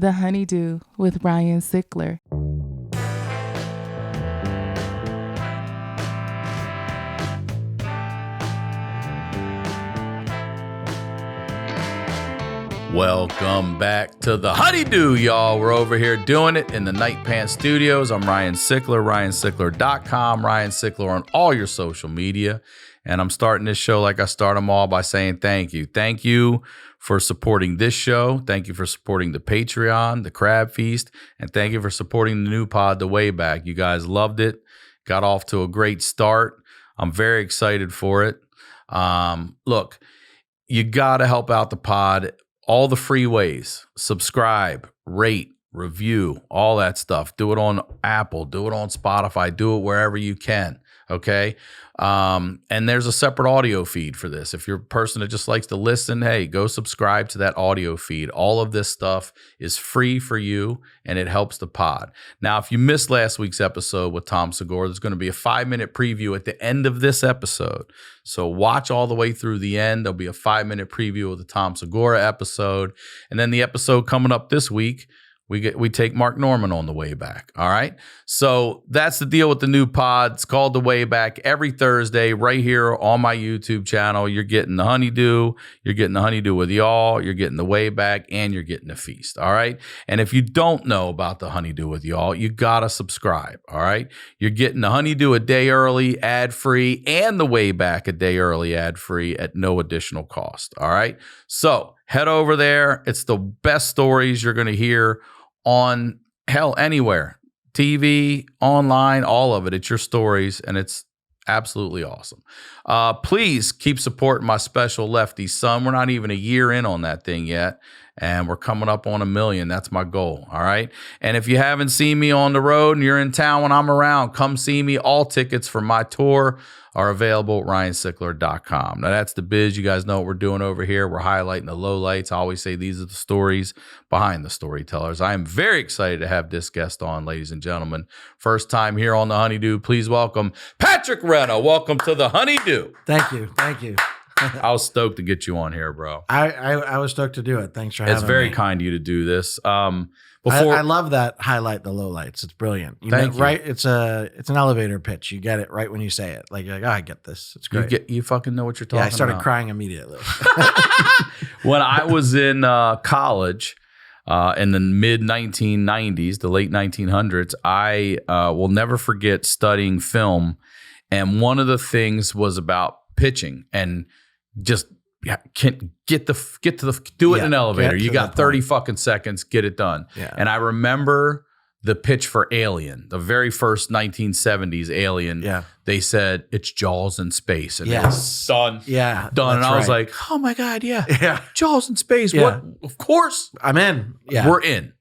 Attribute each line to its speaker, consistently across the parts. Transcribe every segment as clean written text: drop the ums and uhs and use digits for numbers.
Speaker 1: The Honeydew with Ryan Sickler.
Speaker 2: Welcome back to the Honeydew, y'all. We're over here doing it in the Night Pants Studios. I'm Ryan Sickler, RyanSickler.com, Ryan Sickler on all your social media. And I'm starting this show like I start them all by saying thank you. Thank you for supporting this show. Thank you for supporting the Patreon, the Crab Feast, and thank you for supporting the new pod, The Way Back. You guys loved it. Got off to a great start. I'm very excited for it. Look, you got to help out the pod. All the free ways: subscribe, rate, review, all that stuff. Do it on Apple, do it on Spotify, do it wherever you can. Okay. And there's a separate audio feed for this. If you're a person that just likes to listen, hey, go subscribe to that audio feed. All of this stuff is free for you and it helps the pod. Now, if you missed last week's episode with Tom Segura, there's going to be a 5-minute preview at the end of this episode. So watch all the way through the end. There'll be a 5-minute preview of the Tom Segura episode. And then the episode coming up this week, we take Mark Norman on The Way Back. All right. So that's the deal with the new pod. It's called The Way Back. Every Thursday right here on my YouTube channel. You're getting the Honeydew. You're getting the Honeydew with y'all. You're getting The Way Back, and you're getting the feast. All right. And if you don't know about the Honeydew with y'all, you got to subscribe. All right. You're getting the Honeydew a day early, ad free, and The Way Back a day early, ad free at no additional cost. All right. So head over there. It's the best stories you're going to hear on anywhere, TV, online, all of it. It's your stories, and it's absolutely awesome. Please keep supporting my special Lefty Son. We're not even a year in on that thing yet, and we're coming up on 1 million. That's my goal. All right. And if you haven't seen me on the road and you're in town when I'm around, come see me. All tickets for my tour are available at RyanSickler.com. Now, that's the biz. You guys know what we're doing over here. We're highlighting the lowlights. I always say these are the stories behind the storytellers. I am very excited to have this guest on, ladies and gentlemen. First time here on the Honeydew. Please welcome Patrick Renna. Welcome to the Honeydew.
Speaker 3: Thank you. Thank you.
Speaker 2: I was stoked to get you on here, bro.
Speaker 3: I was stoked to do it. Thanks for having me.
Speaker 2: It's very kind of you to do this.
Speaker 3: I love that highlight the lowlights. It's brilliant.
Speaker 2: Thank you.
Speaker 3: Right? It's an elevator pitch. You get it right when you say it. Like you're like, oh, I get this. It's great.
Speaker 2: You fucking know what you're talking about.
Speaker 3: Yeah, I started crying immediately.
Speaker 2: When I was in college in the mid 1990s, the late 1900s, I will never forget studying film. And one of the things was about pitching and just do it in an elevator. You got 30 fucking seconds, get it done.
Speaker 3: Yeah.
Speaker 2: And I remember the pitch for Alien, the very first 1970s Alien.
Speaker 3: Yeah.
Speaker 2: They said it's Jaws in space. And it was done.
Speaker 3: Yeah.
Speaker 2: Done. And I was like, oh my God, yeah. Jaws in space.
Speaker 3: Yeah.
Speaker 2: What? Of course.
Speaker 3: I'm in. Yeah.
Speaker 2: We're in.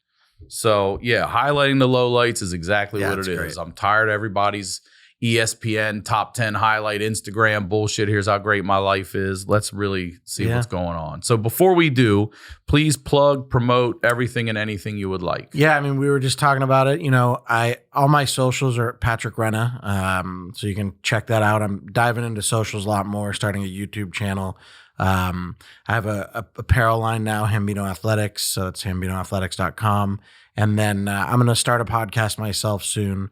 Speaker 2: So yeah, highlighting the lowlights is exactly what it is.
Speaker 3: Great.
Speaker 2: I'm tired of everybody's ESPN top 10 highlight Instagram bullshit. Here's how great my life is. Let's really see what's going on. So before we do, please plug, promote everything and anything you would like.
Speaker 3: Yeah, I mean, we were just talking about it. You know, all my socials are Patrick Renna, so you can check that out. I'm diving into socials a lot more, starting a YouTube channel. I have a apparel line now, Hambino Athletics, so it's hambinoathletics.com. And then I'm going to start a podcast myself soon.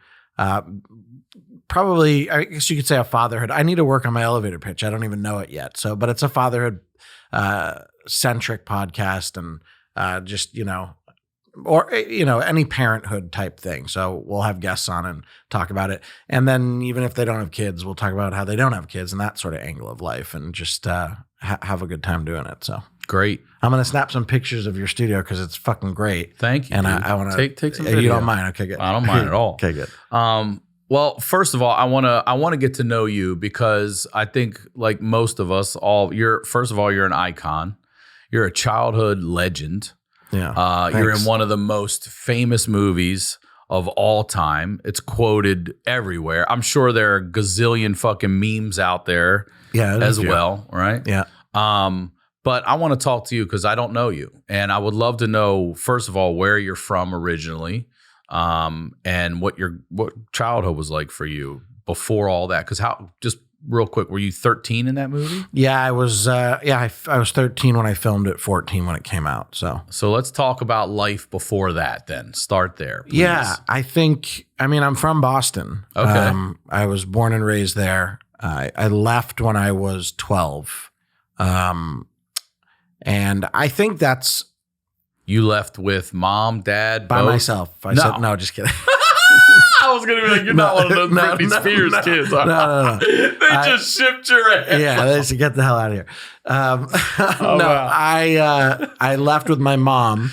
Speaker 3: Probably, I guess you could say a fatherhood. I need to work on my elevator pitch. I don't even know it yet. So, but it's a fatherhood centric podcast, and just, or, any parenthood type thing. So we'll have guests on and talk about it. And then even if they don't have kids, we'll talk about how they don't have kids and that sort of angle of life, and just have a good time doing it. So
Speaker 2: great.
Speaker 3: I'm going to snap some pictures of your studio because it's fucking great.
Speaker 2: Thank you.
Speaker 3: And I want to
Speaker 2: take some video.
Speaker 3: You don't mind? Okay, good.
Speaker 2: I don't mind at all.
Speaker 3: Okay, good.
Speaker 2: Well, first of all, I want to get to know you because I think, like most of us, you're an icon. You're a childhood legend.
Speaker 3: Yeah.
Speaker 2: You're in one of the most famous movies of all time. It's quoted everywhere. I'm sure there are gazillion fucking memes out there as well, right?
Speaker 3: Yeah.
Speaker 2: But I want to talk to you because I don't know you. And I would love to know, first of all, where you're from originally. And what childhood was like for you before all that, because real quick, were you 13 in that movie?
Speaker 3: Yeah, I was. I was 13 when I filmed it, 14 when it came out.
Speaker 2: So let's talk about life before that. Then start there, please.
Speaker 3: Yeah, I think. I mean, I'm from Boston.
Speaker 2: Okay.
Speaker 3: I was born and raised there. I left when I was 12, and I think that's
Speaker 2: You left with mom, dad,
Speaker 3: by
Speaker 2: both?
Speaker 3: myself. I
Speaker 2: No.
Speaker 3: said no, just kidding.
Speaker 2: I was going to be like, you're not one of those Britney Spears kids.
Speaker 3: No.
Speaker 2: They just shipped your ass.
Speaker 3: Yeah, they should get the hell out of here.
Speaker 2: Wow.
Speaker 3: I left with my mom.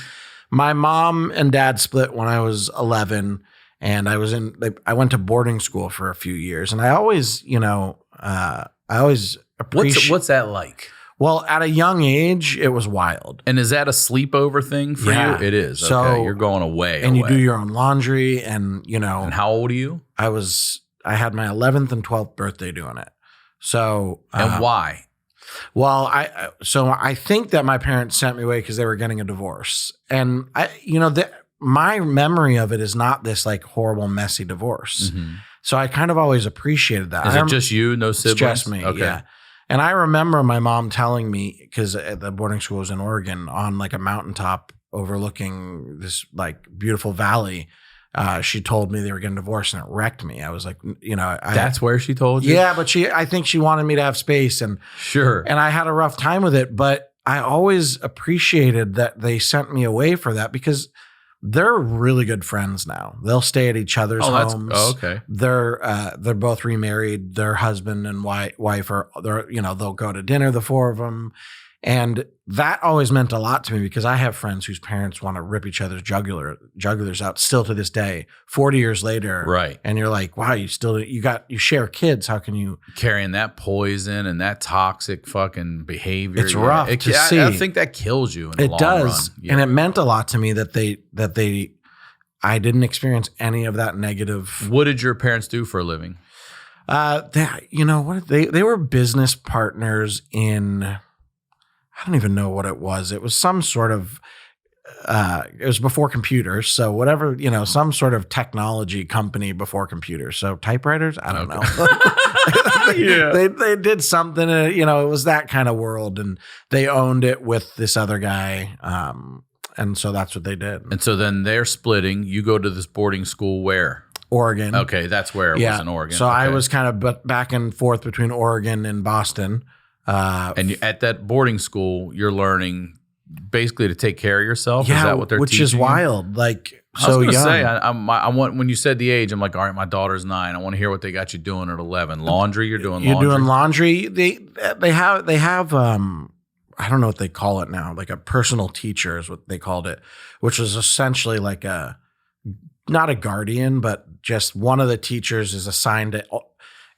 Speaker 3: My mom and dad split when I was 11, and I went to boarding school for a few years, and I always, appreciate.
Speaker 2: What's that like?
Speaker 3: Well, at a young age, it was wild.
Speaker 2: And is that a sleepover thing for
Speaker 3: Yeah.
Speaker 2: you? It is.
Speaker 3: So-
Speaker 2: Okay, you're going away.
Speaker 3: And you do your own laundry, and
Speaker 2: And how old are you?
Speaker 3: I had my 11th and 12th birthday doing it. So
Speaker 2: And why?
Speaker 3: Well, I think that my parents sent me away because they were getting a divorce, and my memory of it is not this like horrible, messy divorce.
Speaker 2: Mhm.
Speaker 3: So I kind of always appreciated that.
Speaker 2: Is it just you, no siblings?
Speaker 3: It's just me.
Speaker 2: Okay.
Speaker 3: Yeah. And I remember my mom telling me, because the boarding school was in Oregon on like a mountaintop overlooking this like beautiful valley. She told me they were getting divorced, and it wrecked me. I was like,
Speaker 2: That's where she told you?
Speaker 3: yeah, but I think she wanted me to have space, and
Speaker 2: Sure.
Speaker 3: I had a rough time with it, but I always appreciated that they sent me away for that, because they're really good friends now. They'll stay at each other's homes.
Speaker 2: Okay.
Speaker 3: They're both remarried. Their husband and wife are they'll go to dinner, the four of them. And that always meant a lot to me, because I have friends whose parents want to rip each other's jugulars out still to this day, 40 years later.
Speaker 2: Right.
Speaker 3: And you're like, wow, you share kids. How can you
Speaker 2: Carrying that poison and that toxic fucking behavior.
Speaker 3: It's rough to see.
Speaker 2: I think that kills you in the long
Speaker 3: does.
Speaker 2: run. Yeah.
Speaker 3: And it meant a lot to me that I didn't experience any of that negative.
Speaker 2: What did your parents do for a living?
Speaker 3: They were business partners in, I don't even know what it was. It was some sort of, it was before computers. So whatever, some sort of technology company before computers. So typewriters, I don't know.
Speaker 2: Yeah.
Speaker 3: They did something, it was that kind of world, and they owned it with this other guy. And so that's what they did.
Speaker 2: And so then they're splitting. You go to this boarding school where?
Speaker 3: Oregon.
Speaker 2: Okay, that's where it was in Oregon.
Speaker 3: So I
Speaker 2: Okay.
Speaker 3: was kind of back and forth between Oregon and Boston.
Speaker 2: And at that boarding school, you're learning basically to take care of yourself.
Speaker 3: Yeah,
Speaker 2: Is that what they're
Speaker 3: which
Speaker 2: teaching
Speaker 3: is
Speaker 2: you?
Speaker 3: wild. Like,
Speaker 2: I was
Speaker 3: so
Speaker 2: gonna
Speaker 3: young.
Speaker 2: say, I want, when you said the age, I'm like, all right, my daughter's 9. I want to hear what they got you doing at 11. Laundry, you're doing
Speaker 3: You're
Speaker 2: laundry.
Speaker 3: doing laundry. They have I don't know what they call it now, like a personal teacher is what they called it, which was essentially like not a guardian, but just one of the teachers is assigned to,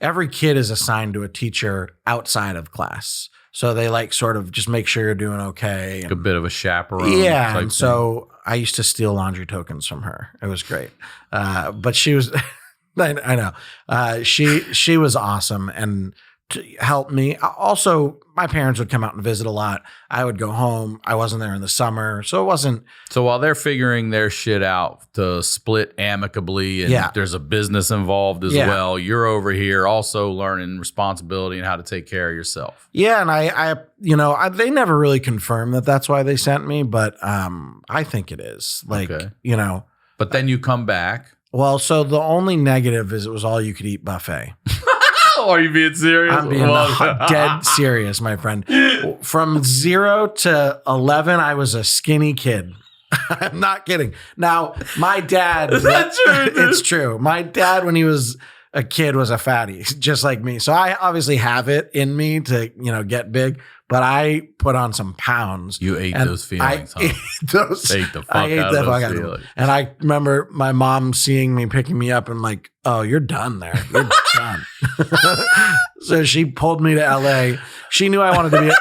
Speaker 3: every kid is assigned to a teacher outside of class. So they like sort of just make sure you're doing okay.
Speaker 2: a bit of a chaperone.
Speaker 3: Yeah.
Speaker 2: type
Speaker 3: And so I used to steal laundry tokens from her. It was great. But she was, I know, she was awesome and helped me. Also, my parents would come out and visit a lot. I would go home. I wasn't there in the summer. So it wasn't.
Speaker 2: So while they're figuring their shit out to split amicably and
Speaker 3: Yeah.
Speaker 2: there's a business involved as
Speaker 3: Yeah.
Speaker 2: well, you're over here also learning responsibility and how to take care of yourself.
Speaker 3: Yeah. And they never really confirmed that that's why they sent me, but I think it is. Like,
Speaker 2: Okay.
Speaker 3: But
Speaker 2: then you come back.
Speaker 3: Well, so the only negative is it was all you could eat buffet.
Speaker 2: Oh, are you being serious?
Speaker 3: I'm being dead serious, my friend. From 0 to 11, I was a skinny kid. I'm not kidding. Now, my dad.
Speaker 2: Is that true, dude?
Speaker 3: It's true. My dad, when he was a kid, was a fatty, just like me. So I obviously have it in me to, get big. But I put on some pounds.
Speaker 2: You ate
Speaker 3: and
Speaker 2: those feelings,
Speaker 3: I
Speaker 2: huh?
Speaker 3: ate those.
Speaker 2: Ate the fuck
Speaker 3: I ate
Speaker 2: out
Speaker 3: the
Speaker 2: of
Speaker 3: fuck
Speaker 2: those
Speaker 3: out of them.
Speaker 2: feelings.
Speaker 3: And I remember my mom seeing me, picking me up, and like, oh, you're done there. You're done. So she pulled me to LA. She knew I wanted to be.
Speaker 2: Is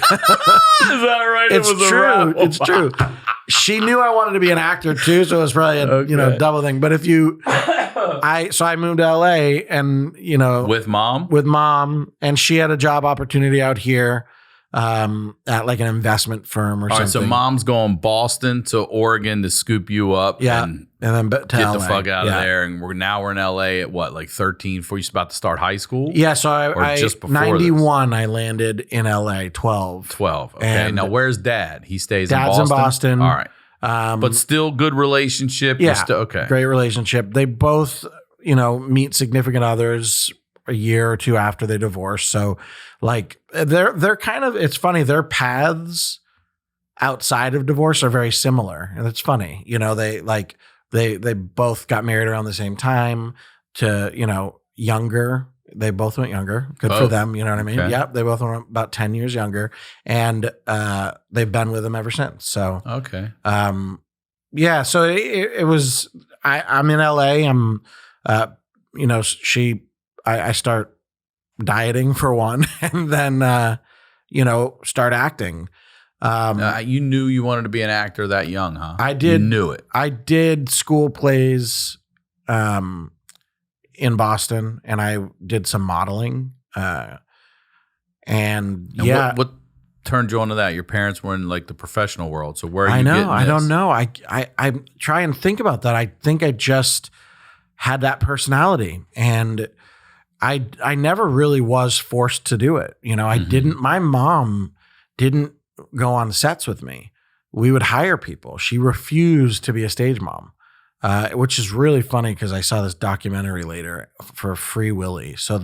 Speaker 2: that right?
Speaker 3: It's
Speaker 2: It was a
Speaker 3: true.
Speaker 2: wrap.
Speaker 3: It's true. She knew I wanted to be an actor too, so it was probably a
Speaker 2: Okay.
Speaker 3: double thing. But if I moved to LA, and
Speaker 2: With mom?
Speaker 3: with mom, and she had a job opportunity out here. at like an investment firm or
Speaker 2: All
Speaker 3: something.
Speaker 2: right, so mom's going Boston to Oregon to scoop you up.
Speaker 3: Yeah,
Speaker 2: and
Speaker 3: then to
Speaker 2: get the
Speaker 3: LA.
Speaker 2: fuck out of there. And we're in LA at what, like 13, before you're about to start high school?
Speaker 3: Yeah, so I
Speaker 2: just before
Speaker 3: 91, I landed in LA, 12.
Speaker 2: 12. Okay.
Speaker 3: And
Speaker 2: now where's dad? He stays
Speaker 3: Dad's
Speaker 2: in Boston?
Speaker 3: All
Speaker 2: right. But still good relationship.
Speaker 3: Yeah.
Speaker 2: Okay.
Speaker 3: Great relationship. They both, meet significant others a year or two after they divorce. So like they're kind of, it's funny, their paths outside of divorce are very similar. And it's funny, they both got married around the same time to, younger. They both went younger. Good for them. You know what I mean?
Speaker 2: Okay.
Speaker 3: Yep. They both went about 10 years younger, and they've been with him ever since. So,
Speaker 2: Okay.
Speaker 3: yeah. So it was, I'm in LA. I start dieting for one, and then, start acting.
Speaker 2: You knew you wanted to be an actor that young, huh?
Speaker 3: I did.
Speaker 2: You knew it.
Speaker 3: I did school plays in Boston, and I did some modeling. And yeah.
Speaker 2: What turned you onto that? Your parents were in like the professional world. So where are you
Speaker 3: I know.
Speaker 2: getting this?
Speaker 3: I don't know. I try and think about that. I think I just had that personality, and I never really was forced to do it. I didn't, my mom didn't go on sets with me. We would hire people. She refused to be a stage mom, which is really funny because I saw this documentary later for Free Willy. So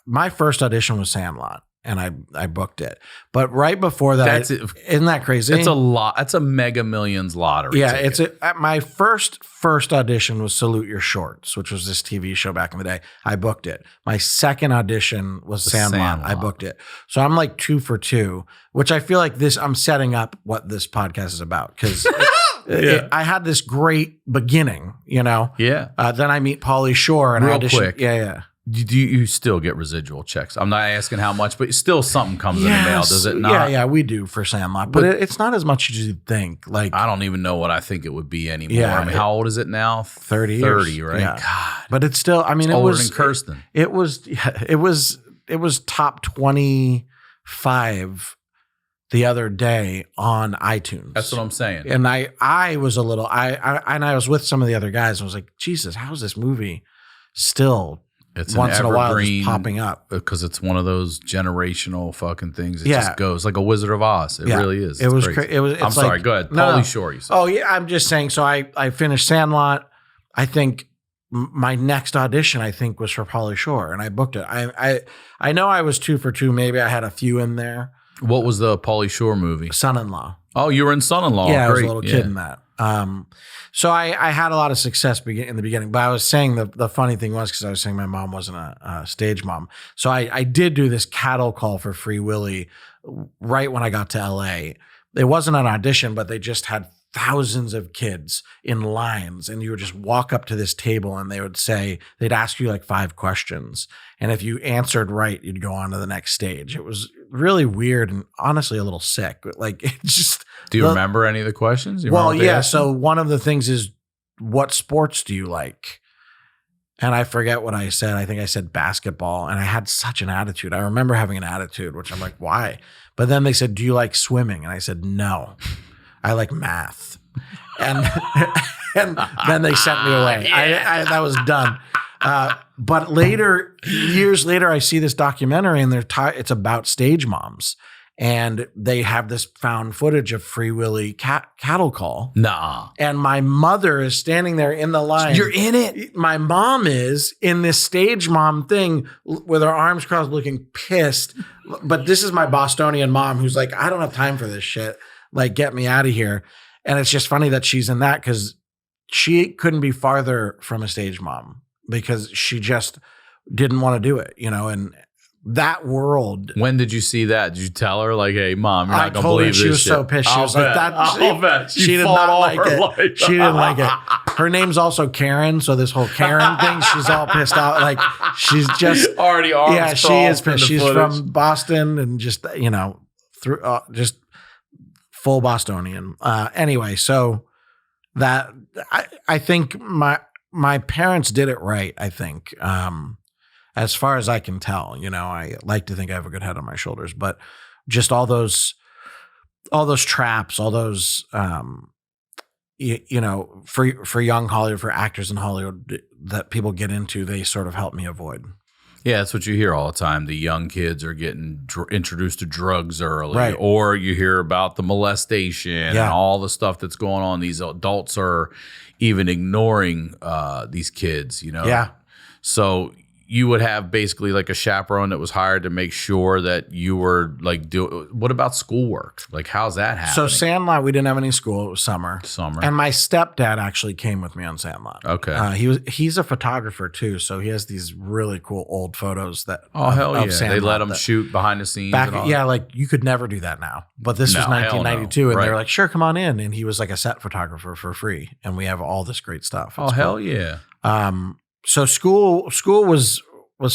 Speaker 3: my first audition was Sandlot, and I booked it. But right before that, isn't that crazy?
Speaker 2: It's a lot. That's a Mega Millions lottery.
Speaker 3: Yeah,
Speaker 2: ticket.
Speaker 3: My first audition was Salute Your Shorts, which was this TV show back in the day. I booked it. My second audition was Sandlot. I booked it. So I'm like 2 for 2, which I feel like I'm setting up what this podcast is about, because I had this great beginning,
Speaker 2: Yeah.
Speaker 3: Then I meet Pauly Shore and
Speaker 2: Real
Speaker 3: audition.
Speaker 2: quick.
Speaker 3: Yeah.
Speaker 2: Do you still get residual checks? I'm not asking how much, but still something comes in the mail, does it not?
Speaker 3: Yeah, we do for Sandlot, but it's not as much as you'd think. Like,
Speaker 2: I don't even know what I think it would be anymore.
Speaker 3: Yeah,
Speaker 2: I mean, how old is it now?
Speaker 3: 30
Speaker 2: 30,
Speaker 3: years.
Speaker 2: right?
Speaker 3: Yeah.
Speaker 2: God.
Speaker 3: But it's still, I mean,
Speaker 2: It's older than Kirsten.
Speaker 3: It was top 25 the other day on iTunes.
Speaker 2: That's what I'm saying.
Speaker 3: And I was a little, I was with some of the other guys, and I was like, Jesus, how is this movie still
Speaker 2: It's
Speaker 3: once in a while just
Speaker 2: evergreen
Speaker 3: popping up?
Speaker 2: because it's one of those generational fucking things. It
Speaker 3: Yeah.
Speaker 2: just goes like a Wizard of Oz. It really is.
Speaker 3: It was
Speaker 2: crazy.
Speaker 3: it's
Speaker 2: I'm sorry.
Speaker 3: like-
Speaker 2: Go ahead.
Speaker 3: No,
Speaker 2: Pauly
Speaker 3: no.
Speaker 2: Shore, you said.
Speaker 3: Oh yeah, I'm just saying. So I finished Sandlot. I think my next audition, I think, was for Pauly Shore, and I booked it. I know I was 2 for 2. Maybe I had a few in there.
Speaker 2: What was the Pauly Shore movie?
Speaker 3: Son-in-law.
Speaker 2: Oh, you were in Son-in-Law.
Speaker 3: Yeah, I was
Speaker 2: Great.
Speaker 3: a little kid in that. So I had a lot of success in the beginning, but I was saying the funny thing was, because I was saying my mom wasn't a stage mom. So I did do this cattle call for Free Willy right when I got to LA. It wasn't an audition, but they just had thousands of kids in lines, and you would just walk up to this table, and they'd ask you like 5 questions. And if you answered right, you'd go on to the next stage. It was really weird and honestly a little sick. Like, it just.
Speaker 2: Do you remember any of the questions?
Speaker 3: Well, yeah. So one of the things is, what sports do you like? And I forget what I said. I think I said basketball, and I had such an attitude. I remember having an attitude, which I'm like, why? But then they said, do you like swimming? And I said, no, I like math. And then they sent me away. That was done. But years later, I see this documentary, and it's about stage moms. And they have this found footage of Free Willy cattle call.
Speaker 2: Nah.
Speaker 3: And my mother is standing there in the line.
Speaker 2: You're in it.
Speaker 3: My mom is in this stage mom thing with her arms crossed, looking pissed. But this is my Bostonian mom, who's like, I don't have time for this shit. Like, get me out of here. And it's just funny that she's in that, because she couldn't be farther from a stage mom, because she just didn't want to do it, and that world.
Speaker 2: When did you see that? Did you tell her, like, hey, mom, you're not going to believe this shit?
Speaker 3: She was so pissed. She was like,
Speaker 2: I'll bet.
Speaker 3: She did not like it. She didn't like it. Her name's also Karen. So this whole Karen thing, she's all pissed out. Like, she's just
Speaker 2: already arms.
Speaker 3: Yeah, she is pissed. She's from Boston, and just, through just full Bostonian. Anyway, so I think my parents did it right, I think. as far as I can tell. I like to think I have a good head on my shoulders, but just all those traps, all those, for young Hollywood, for actors in Hollywood that people get into, they sort of help me avoid.
Speaker 2: Yeah, that's what you hear all the time. The young kids are getting introduced to drugs early,
Speaker 3: Right.
Speaker 2: Or you hear about the molestation and all the stuff that's going on. These adults are even ignoring these kids,
Speaker 3: Yeah.
Speaker 2: So you would have basically like a chaperone that was hired to make sure that you were like what about schoolwork? Like, how's that happening?
Speaker 3: So Sandlot, we didn't have any school. It was summer. And my stepdad actually came with me on Sandlot.
Speaker 2: Okay.
Speaker 3: He's a photographer too, so he has these really cool old photos that.
Speaker 2: Hell yeah!
Speaker 3: Sandlot
Speaker 2: they let him shoot behind the scenes.
Speaker 3: Like you could never do that now. But this was 1992, and they were like, "Sure, come on in." And he was like a set photographer for free, and we have all this great stuff. It's
Speaker 2: hell yeah!
Speaker 3: So school was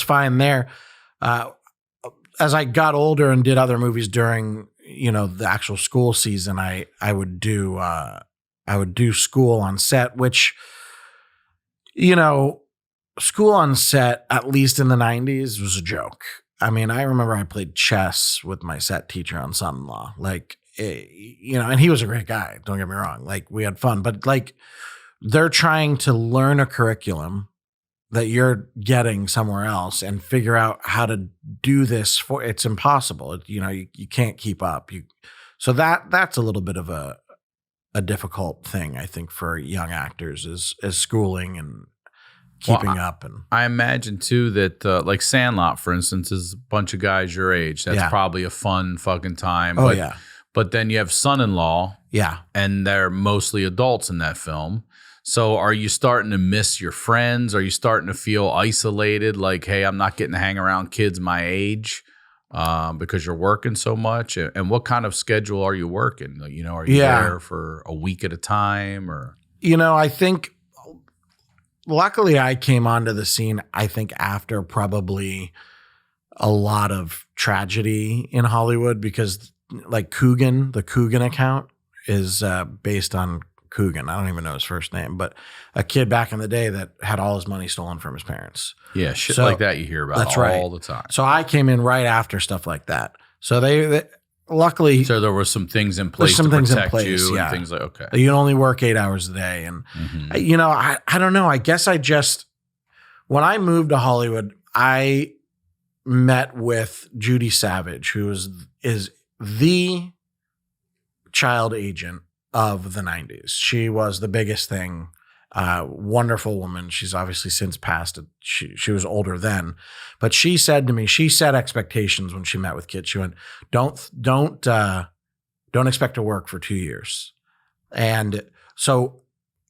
Speaker 3: fine there. As I got older and did other movies during the actual school season, I would do school on set, which school on set, at least in the 90s, was a joke. I mean, I remember I played chess with my set teacher on Son-in-Law, and he was a great guy. Don't get me wrong. Like, we had fun, but like, they're trying to learn a curriculum that you're getting somewhere else and figure out how to do this it's impossible. You can't keep up. So that's a little bit of a difficult thing, I think, for young actors is schooling and keeping up. And
Speaker 2: I imagine too that like Sandlot, for instance, is a bunch of guys your age. That's probably a fun fucking time. But then you have Son-in-Law.
Speaker 3: Yeah.
Speaker 2: And they're mostly adults in that film. So are you starting to miss your friends? Are you starting to feel isolated? Like, hey, I'm not getting to hang around kids my age because you're working so much? And what kind of schedule are you working? Are you there for a week at a time? Or
Speaker 3: I think luckily I came onto the scene, I think, after probably a lot of tragedy in Hollywood, because like Coogan, the Coogan account is based on Coogan. I don't even know his first name, but a kid back in the day that had all his money stolen from his parents.
Speaker 2: Yeah, shit like that you hear about all the time.
Speaker 3: So I came in right after stuff like that. So they luckily.
Speaker 2: So there were some things in place to protect you and things like, okay.
Speaker 3: You can only work 8 hours a day. And, I don't know. I guess when I moved to Hollywood, I met with Judy Savage, who is the child agent of the 90s. She was the biggest thing. Wonderful woman. She's obviously since passed. She was older then, but she said to me, she set expectations when she met with kids. She went, don't expect to work for 2 years. And so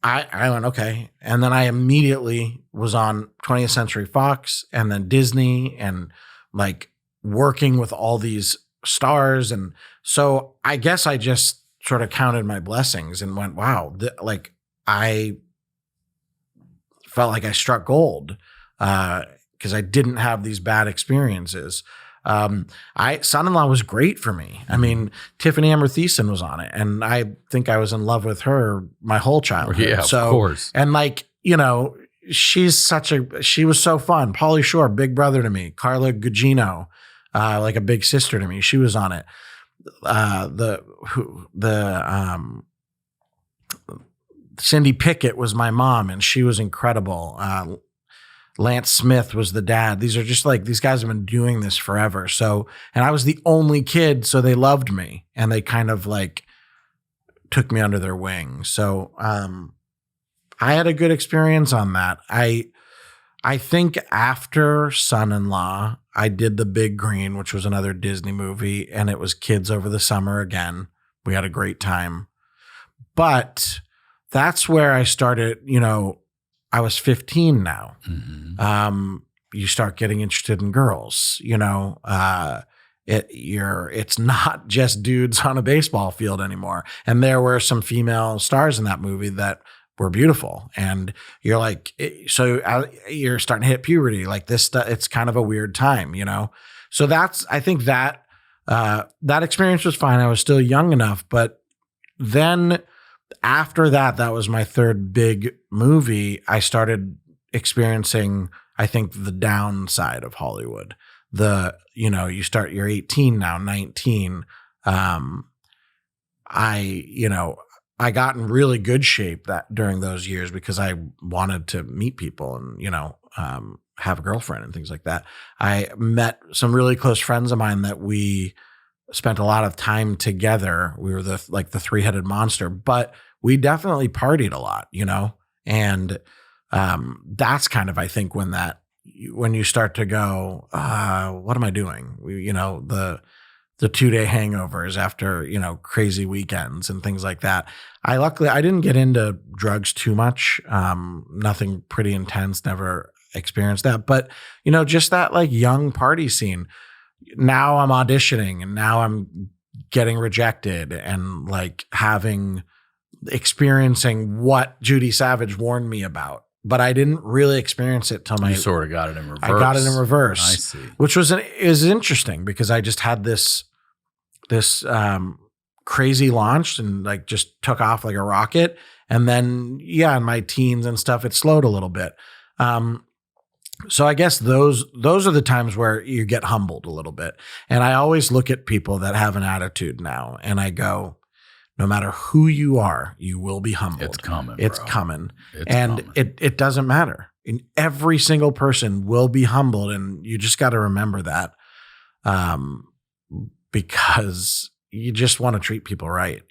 Speaker 3: I went, okay. And then I immediately was on 20th Century Fox and then Disney and like working with all these stars. And so I guess I just sort of counted my blessings and went, wow, I felt like I struck gold because I didn't have these bad experiences. Son-in-Law was great for me. I mean, Tiffany Amber Thiessen was on it, and I think I was in love with her my whole childhood.
Speaker 2: Yeah, of course.
Speaker 3: And she was so fun. Pauly Shore, big brother to me. Carla Gugino, like a big sister to me. She was on it. Cindy Pickett was my mom, and she was incredible. Lance Smith was the dad. These are just like, these guys have been doing this forever. So, and I was the only kid, so they loved me and they kind of like took me under their wing. So, I had a good experience on that. I think after Son-in-Law, I did The Big Green, which was another Disney movie, and it was kids over the summer again. We had a great time. But that's where I started, I was 15 now. Mm-hmm. You start getting interested in girls, it's not just dudes on a baseball field anymore. And there were some female stars in that movie that were beautiful. And you're like, you're starting to hit puberty like this stuff. It's kind of a weird time, So I think that experience was fine. I was still young enough, but then after that was my third big movie. I started experiencing I think, the downside of Hollywood. You start, you're 18 now, 19. I got in really good shape during those years because I wanted to meet people and, have a girlfriend and things like that. I met some really close friends of mine that we spent a lot of time together. We were the three-headed monster, but we definitely partied a lot, and that's kind of, I think, when you start to go, what am I doing? The 2-day hangovers after, crazy weekends and things like that. I didn't get into drugs too much. Nothing pretty intense, never experienced that. But, just that like young party scene. Now I'm auditioning and now I'm getting rejected and like experiencing what Judy Savage warned me about. But I didn't really experience it till
Speaker 2: You sort of got it in reverse.
Speaker 3: I got it in reverse.
Speaker 2: I see.
Speaker 3: Which is interesting because I just had this crazy launch and like just took off like a rocket. And then, in my teens and stuff, it slowed a little bit. So I guess those are the times where you get humbled a little bit. And I always look at people that have an attitude now and I go, no matter who you are, you will be humbled.
Speaker 2: It's coming.
Speaker 3: It's
Speaker 2: bro.
Speaker 3: coming.
Speaker 2: It's
Speaker 3: and
Speaker 2: coming.
Speaker 3: It doesn't matter. And every single person will be humbled. And you just got to remember that because you just want to treat people right,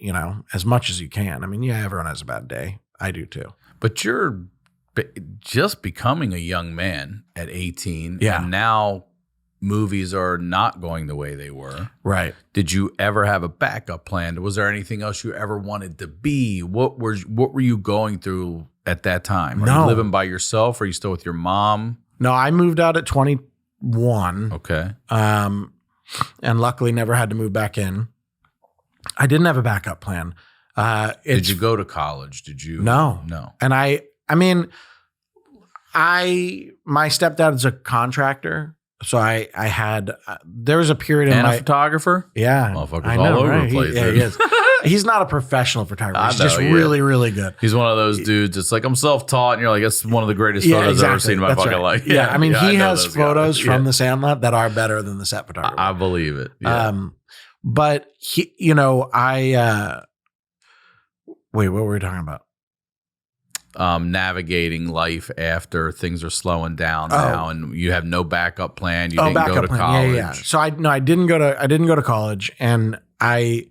Speaker 3: as much as you can. I mean, everyone has a bad day. I do too.
Speaker 2: But you're just becoming a young man at 18.
Speaker 3: Yeah.
Speaker 2: And now movies are not going the way they were.
Speaker 3: Right.
Speaker 2: Did you ever have a backup plan? Was there anything else you ever wanted to be? What were you going through at that time? Are you living by yourself? Are you still with your mom?
Speaker 3: No, I moved out at 21.
Speaker 2: Okay.
Speaker 3: And luckily never had to move back in. I didn't have a backup plan.
Speaker 2: Did you go to college? Did you?
Speaker 3: No. And I mean, my stepdad is a contractor. So I had, there was a period in
Speaker 2: a photographer?
Speaker 3: Yeah.
Speaker 2: Motherfucker's all over the place.
Speaker 3: He is. He's not a professional photographer. He's just really, really good.
Speaker 2: He's one of those dudes. It's like, I'm self-taught. And you're like, that's one of the greatest photos I've ever seen in my fucking life.
Speaker 3: Yeah. I mean, he has photos from the Sandlot that are better than the set photographer.
Speaker 2: I believe it. Yeah.
Speaker 3: But he, wait, what were we talking about?
Speaker 2: Navigating life after things are slowing down now, and you have no backup plan. You didn't go to college.
Speaker 3: Yeah. So I didn't go to college, and I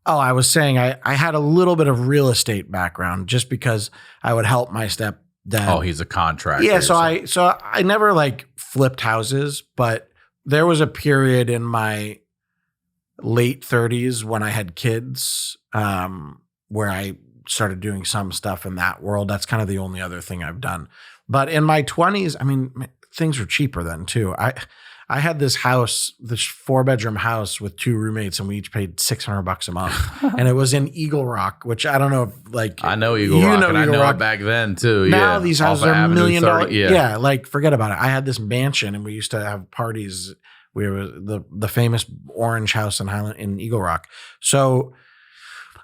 Speaker 3: was saying I had a little bit of real estate background just because I would help my stepdad.
Speaker 2: Oh, he's a contractor.
Speaker 3: Yeah. So I never like flipped houses, but there was a period in my late 30s when I had kids, where I started doing some stuff in that world. That's kind of the only other thing I've done. But in my 20s, I mean, things were cheaper then too. I had this house, this 4-bedroom house with 2 roommates, and we each paid $600 a month. And it was in Eagle Rock, which I don't know if like
Speaker 2: I know Eagle Rock, and I know it back then too.
Speaker 3: Now these houses are $1 million. Yeah, like forget about it. I had this mansion, and we used to have parties. We were the famous orange house in Eagle Rock. So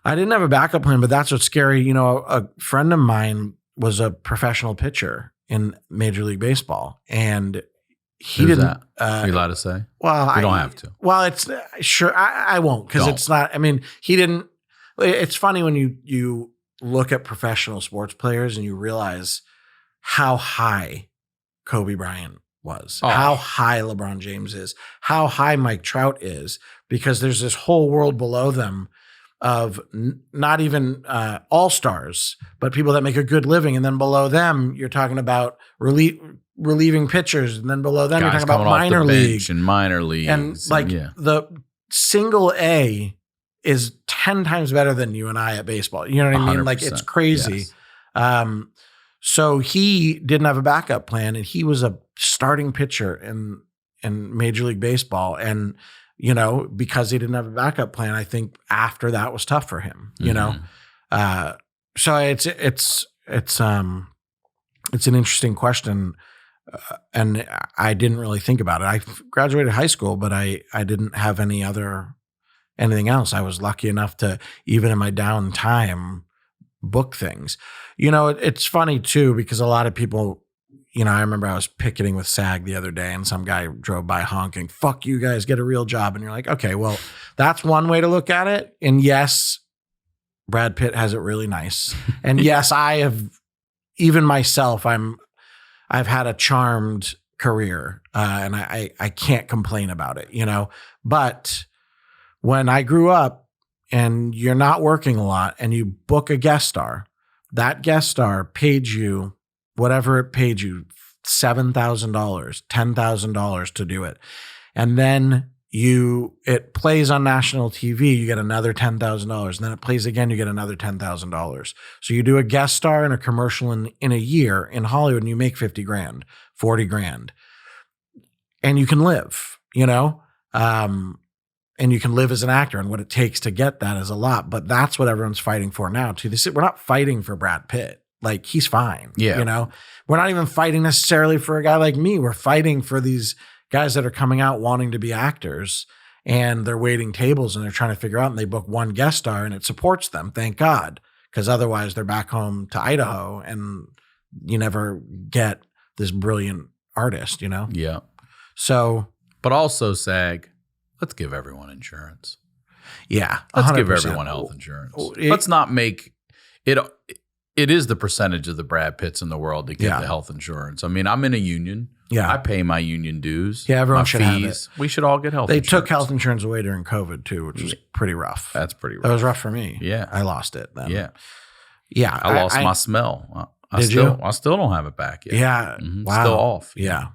Speaker 3: I didn't have a backup plan, but that's what's scary. A friend of mine was a professional pitcher in Major League Baseball, and he
Speaker 2: Who's
Speaker 3: didn't.
Speaker 2: That? Are you allowed to say?
Speaker 3: Well,
Speaker 2: you don't have to.
Speaker 3: Well, it's sure I won't because it's not. I mean, he didn't. It's funny when you look at professional sports players and you realize how high Kobe Bryant was, how high LeBron James is, how high Mike Trout is, because there's this whole world below them of not even all-stars, but people that make a good living. And then below them, you're talking about relieving pitchers. And then below them, you're talking about minor league.
Speaker 2: And minor leagues.
Speaker 3: And like the single A is 10 times better than you and I at baseball. You know what I mean? Like it's crazy. Yes. So he didn't have a backup plan, and he was a starting pitcher in Major League Baseball. And because he didn't have a backup plan, I think after that was tough for him, so it's an interesting question. And I didn't really think about it. I graduated high school, but I didn't have anything else. I was lucky enough to, even in my downtime, book things. It's funny too, because a lot of people, I remember I was picketing with SAG the other day and some guy drove by honking, "Fuck you guys, get a real job." And you're like, okay, well, that's one way to look at it. And yes, Brad Pitt has it really nice. And yes, I have, even myself, I've had a charmed career, and I can't complain about it, But when I grew up and you're not working a lot and you book a guest star, that guest star paid you whatever it paid you, $7,000, $10,000 to do it. And then it plays on national TV, you get another $10,000. And then it plays again, you get another $10,000. So you do a guest star in a commercial in a year in Hollywood and you make 50 grand, 40 grand. And you can live, and you can live as an actor, and what it takes to get that is a lot. But that's what everyone's fighting for now too. We're not fighting for Brad Pitt. Like, he's fine.
Speaker 2: Yeah.
Speaker 3: We're not even fighting necessarily for a guy like me. We're fighting for these guys that are coming out wanting to be actors, and they're waiting tables and they're trying to figure out, and they book one guest star and it supports them. Thank God. Because otherwise they're back home to Idaho and you never get this brilliant artist,
Speaker 2: Yeah.
Speaker 3: So.
Speaker 2: But also, SAG, let's give everyone insurance.
Speaker 3: Yeah. 100%.
Speaker 2: Let's give everyone health insurance. Let's not make it. It is the percentage of the Brad Pitts in the world that get the health insurance. I mean, I'm in a union.
Speaker 3: Yeah.
Speaker 2: I pay my union dues.
Speaker 3: Yeah, everyone should have it.
Speaker 2: We should all get health insurance.
Speaker 3: They took health insurance away during COVID too, which was pretty rough.
Speaker 2: That's pretty rough.
Speaker 3: That was rough for me.
Speaker 2: Yeah.
Speaker 3: I lost it then.
Speaker 2: Yeah.
Speaker 3: Yeah.
Speaker 2: I lost my smell. I still don't have it back yet.
Speaker 3: Yeah. Wow.
Speaker 2: Still off.
Speaker 3: Yeah.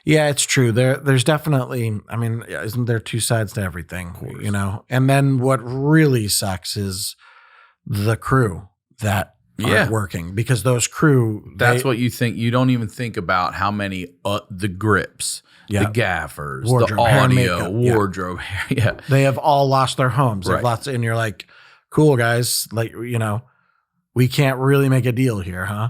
Speaker 3: Yeah, it's true. There's definitely, I mean, isn't there two sides to everything, And then what really sucks is the crew that aren't working, because those crew.
Speaker 2: That's what you think. You don't even think about how many, the grips, the gaffers,
Speaker 3: wardrobe,
Speaker 2: the audio,
Speaker 3: makeup,
Speaker 2: wardrobe. Yeah.
Speaker 3: They have all lost their homes.
Speaker 2: Right.
Speaker 3: And you're like, cool guys, like, we can't really make a deal here, huh?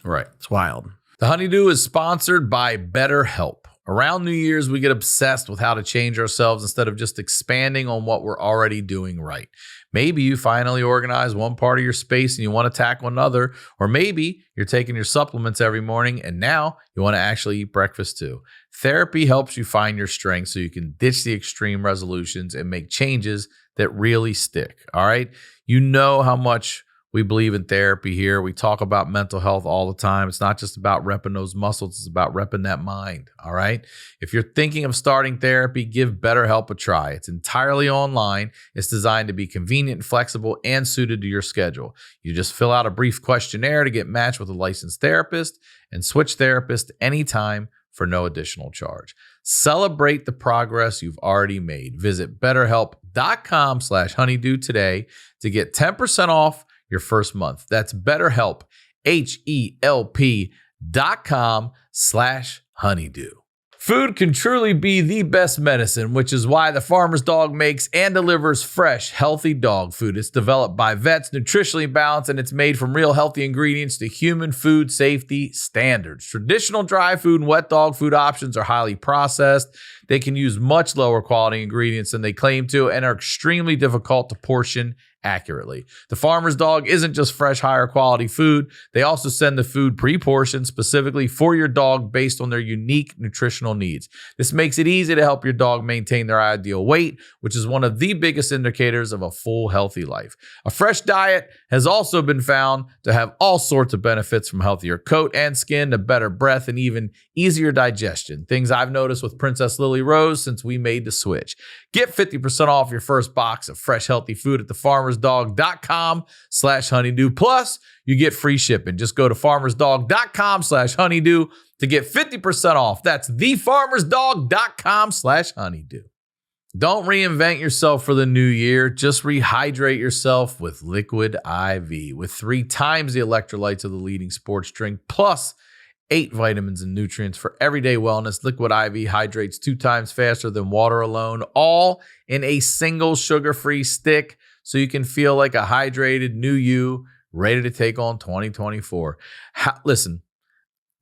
Speaker 2: Right.
Speaker 3: It's wild.
Speaker 2: The Honeydew is sponsored by BetterHelp. Around New Year's, we get obsessed with how to change ourselves instead of just expanding on what we're already doing right. Maybe you finally organize one part of your space and you want to tackle another, or maybe you're taking your supplements every morning and now you want to actually eat breakfast too. Therapy helps you find your strength so you can ditch the extreme resolutions and make changes that really stick, all right? You know how much we believe in therapy here. We talk about mental health all the time. It's not just about repping those muscles. It's about repping that mind, all right? If you're thinking of starting therapy, give BetterHelp a try. It's entirely online. It's designed to be convenient and flexible and suited to your schedule. You just fill out a brief questionnaire to get matched with a licensed therapist and switch therapists anytime for no additional charge. Celebrate the progress you've already made. Visit BetterHelp.com/honeydew today to get 10% off your first month. That's BetterHelp, HELP.com/honeydew. Food can truly be the best medicine, which is why the Farmer's Dog makes and delivers fresh, healthy dog food. It's developed by vets, nutritionally balanced, and it's made from real healthy ingredients to human food safety standards. Traditional dry food and wet dog food options are highly processed. They can use much lower quality ingredients than they claim to and are extremely difficult to portion accurately. The Farmer's Dog isn't just fresh, higher quality food. They also send the food pre-portioned specifically for your dog based on their unique nutritional needs. This makes it easy to help your dog maintain their ideal weight, which is one of the biggest indicators of a full, healthy life. A fresh diet has also been found to have all sorts of benefits, from healthier coat and skin to better breath and even easier digestion. Things I've noticed with Princess Lily Rose since we made the switch. Get 50% off your first box of fresh, healthy food at thefarmersdog.com/honeydew. Plus, you get free shipping. Just go to farmersdog.com/honeydew to get 50% off. That's thefarmersdog.com/honeydew. Don't reinvent yourself for the new year. Just rehydrate yourself with Liquid IV. With 3 times the electrolytes of the leading sports drink, plus 8 vitamins and nutrients for everyday wellness. Liquid IV hydrates 2 times faster than water alone, all in a single sugar-free stick, so you can feel like a hydrated new you, ready to take on 2024. Listen,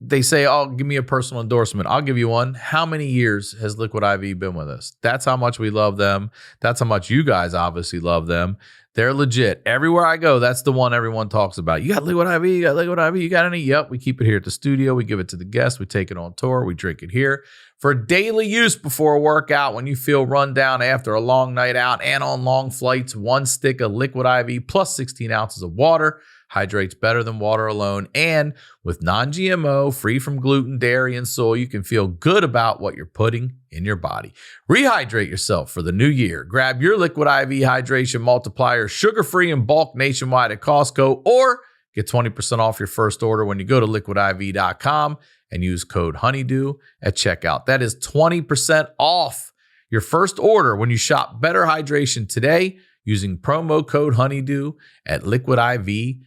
Speaker 2: they say, "Oh, give me a personal endorsement." I'll give you one. How many years has Liquid IV been with us? That's how much we love them. That's how much you guys obviously love them. They're legit. Everywhere I go, that's the one everyone talks about. You got Liquid IV, you got Liquid IV, you got any? Yep, we keep it here at the studio. We give it to the guests. We take it on tour. We drink it here for daily use before a workout. When you feel run down after a long night out and on long flights, 1 stick of Liquid IV plus 16 ounces of water hydrates better than water alone. And with non-GMO, free from gluten, dairy, and soy, you can feel good about what you're putting in your body. Rehydrate yourself for the new year. Grab your Liquid IV Hydration Multiplier, sugar-free in bulk nationwide at Costco, or get 20% off your first order when you go to liquidiv.com and use code HoneyDew at checkout. That is 20% off your first order when you shop Better Hydration today using promo code HoneyDew at liquidiv.com.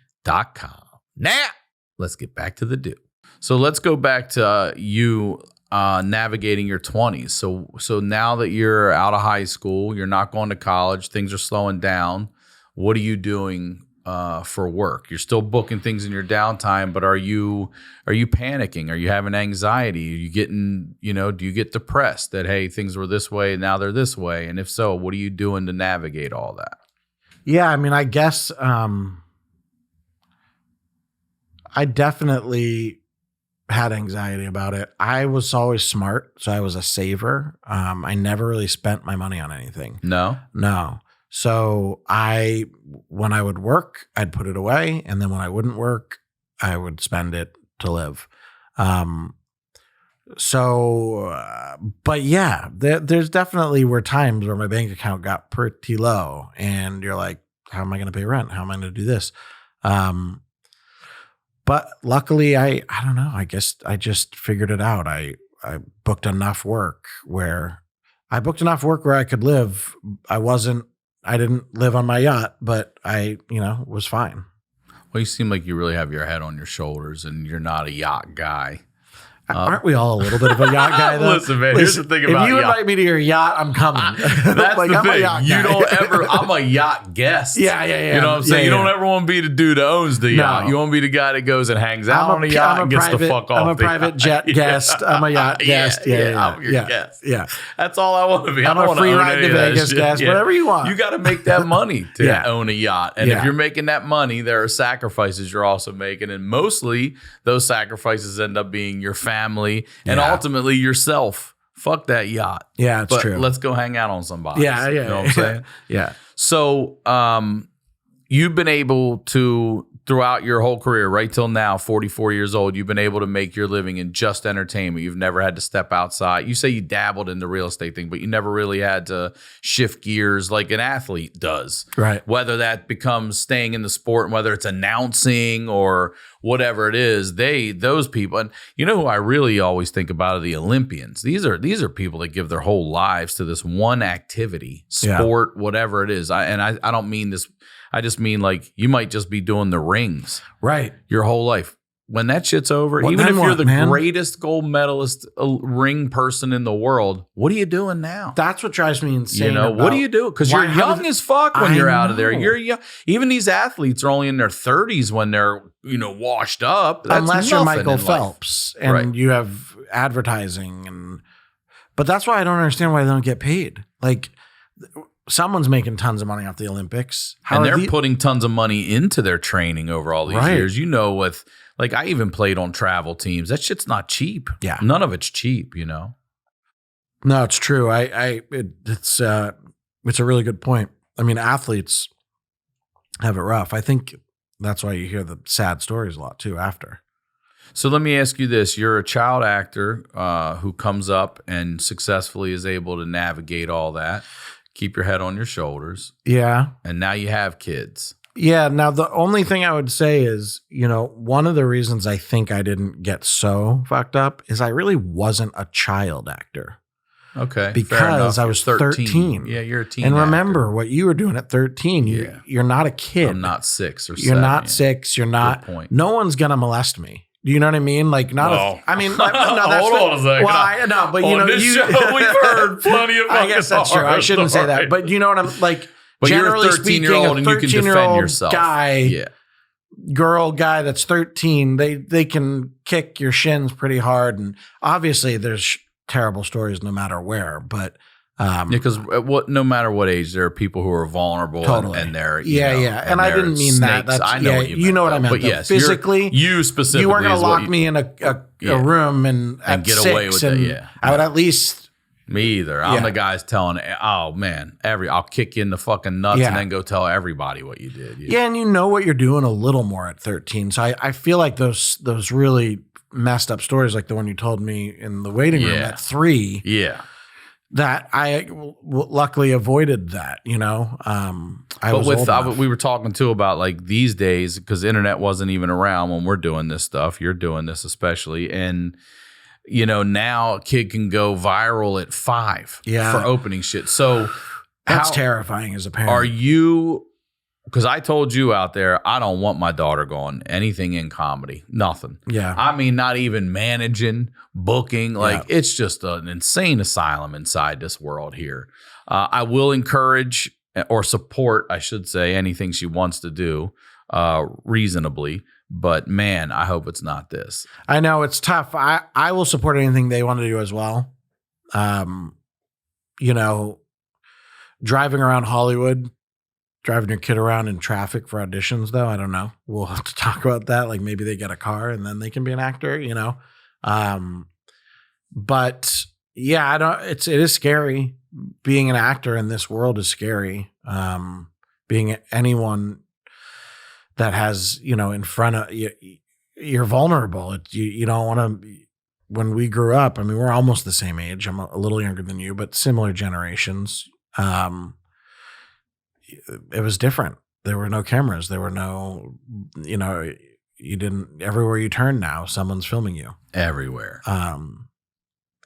Speaker 2: Now, let's get back to the do. So let's go back to you navigating your 20s. So now that you're out of high school, you're not going to college, things are slowing down. What are you doing for work? You're still booking things in your downtime, but are you panicking? Are you having anxiety? Are you getting, do you get depressed that, hey, things were this way and now they're this way? And if so, what are you doing to navigate all that?
Speaker 3: Yeah, I mean, I guess I definitely had anxiety about it. I was always smart, so I was a saver. I never really spent my money on anything.
Speaker 2: No.
Speaker 3: So when I would work, I'd put it away. And then when I wouldn't work, I would spend it to live. But yeah, there's definitely were times where my bank account got pretty low and you're like, how am I going to pay rent? How am I going to do this? But luckily I don't know. I guess I just figured it out. I booked enough work where I could live. I didn't live on my yacht, but I, was fine.
Speaker 2: Well, you seem like you really have your head on your shoulders and you're not a yacht guy.
Speaker 3: Aren't we all a little bit of a yacht guy, though?
Speaker 2: Listen, man, here's the thing about
Speaker 3: if you invite me to your yacht, I'm coming.
Speaker 2: That's like, the thing. You don't ever, I'm a yacht guest.
Speaker 3: Yeah.
Speaker 2: You know what I'm saying? You don't ever want to be the dude that owns the yacht. You want to be the guy that goes and hangs out on a yacht and gets the fuck off.
Speaker 3: I'm a private jet guest. I'm a yacht guest.
Speaker 2: I'm your guest.
Speaker 3: Yeah.
Speaker 2: That's all I want to be.
Speaker 3: I'm a free ride to Vegas guest, whatever you want.
Speaker 2: You got to make that money to own a yacht. And if you're making that money, there are sacrifices you're also making. And mostly those sacrifices end up being your family and ultimately yourself. Fuck that yacht.
Speaker 3: Yeah, it's true.
Speaker 2: Let's go hang out on some boats.
Speaker 3: Yeah.
Speaker 2: You know what I'm saying?
Speaker 3: Yeah.
Speaker 2: So you've been able to, throughout your whole career, right till now, 44 years old, you've been able to make your living in just entertainment. You've never had to step outside. You say you dabbled in the real estate thing, but you never really had to shift gears like an athlete does.
Speaker 3: Right.
Speaker 2: Whether that becomes staying in the sport and whether it's announcing or whatever it is, those people, and you know who I really always think about are the Olympians. These are people that give their whole lives to this one activity, sport, whatever it is. I don't mean this. I just mean like you might just be doing the rings your whole life. When that shit's over, even if you're the greatest gold medalist ring person in the world, what are you doing now?
Speaker 3: That's what drives me insane.
Speaker 2: What do you do? Because you're young as fuck when you're out of there. You're young. Even these athletes are only in their 30s when they're washed up. That's
Speaker 3: unless you're Michael Phelps and you have advertising but that's why I don't understand why they don't get paid. Like, someone's making tons of money off the Olympics.
Speaker 2: And they're putting tons of money into their training over all these years. With, like, I even played on travel teams. That shit's not cheap.
Speaker 3: Yeah.
Speaker 2: None of it's cheap,
Speaker 3: No, it's true. It's a really good point. I mean, athletes have it rough. I think that's why you hear the sad stories a lot too after.
Speaker 2: So let me ask you this. You're a child actor who comes up and successfully is able to navigate all that. Keep your head on your shoulders.
Speaker 3: Yeah.
Speaker 2: And now you have kids.
Speaker 3: Yeah. Now, the only thing I would say is, one of the reasons I think I didn't get so fucked up is I really wasn't a child actor.
Speaker 2: Okay.
Speaker 3: Because I was 13.
Speaker 2: Yeah, you're a teen
Speaker 3: And remember
Speaker 2: actor.
Speaker 3: what you were doing at 13. You're not a kid.
Speaker 2: I'm not 6 or 7.
Speaker 3: You're not 6. You're not.
Speaker 2: Good point.
Speaker 3: No one's going to molest me. Do you know what I mean? Like, not.
Speaker 2: No.
Speaker 3: I mean, no, that's
Speaker 2: hold on a second.
Speaker 3: Well, but
Speaker 2: on this show, we've heard plenty of.
Speaker 3: I guess that's true. I shouldn't say that, but you know what I'm like.
Speaker 2: But
Speaker 3: generally
Speaker 2: you're a 13-year-old and you can defend yourself.
Speaker 3: Guy, girl guy that's 13, they can kick your shins pretty hard. And obviously there's terrible stories no matter where, but
Speaker 2: because no matter what age, there are people who are vulnerable and they're
Speaker 3: and I didn't mean
Speaker 2: snakes.
Speaker 3: that.
Speaker 2: I know what you
Speaker 3: know what I meant.
Speaker 2: But yes,
Speaker 3: physically,
Speaker 2: you specifically,
Speaker 3: you weren't going to lock me in a room and
Speaker 2: get
Speaker 3: 6,
Speaker 2: away with it. Yeah,
Speaker 3: I would at least.
Speaker 2: Me either. I'm the guy's telling. Oh man, I'll kick you in the fucking nuts and then go tell everybody what you did.
Speaker 3: Yeah, and you know what you're doing a little more at 13. So I feel like those really messed up stories, like the one you told me in the waiting room at 3.
Speaker 2: Yeah.
Speaker 3: That I luckily avoided that, we
Speaker 2: were talking too about like these days, because the internet wasn't even around when we're doing this stuff. You're doing this especially, and now a kid can go viral at 5 for opening shit. So
Speaker 3: that's terrifying as a parent.
Speaker 2: Are you? Because I told you out there, I don't want my daughter going anything in comedy. Nothing.
Speaker 3: Yeah.
Speaker 2: I mean, not even managing, booking. Like, it's just an insane asylum inside this world here. I will encourage or support, I should say, anything she wants to do reasonably. But, man, I hope it's not this.
Speaker 3: I know. It's tough. I will support anything they want to do as well. Driving around Hollywood, driving your kid around in traffic for auditions, though, I don't know. We'll have to talk about that. Like maybe they get a car and then they can be an actor, But yeah, it is scary. Being an actor in this world is scary. Being anyone that has, in front of you, you're vulnerable. You don't want to. When we grew up, I mean, we're almost the same age. I'm a little younger than you, but similar generations. It was different. There were no cameras. There were no, you didn't, everywhere you turn now, someone's filming you.
Speaker 2: Everywhere.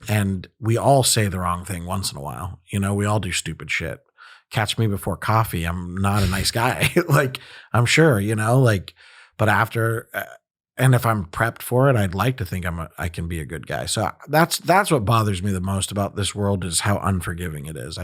Speaker 3: And we all say the wrong thing once in a while. We all do stupid shit. Catch me before coffee. I'm not a nice guy. Like, I'm sure, but after, and if I'm prepped for it, I'd like to think I can be a good guy. So that's what bothers me the most about this world is how unforgiving it is.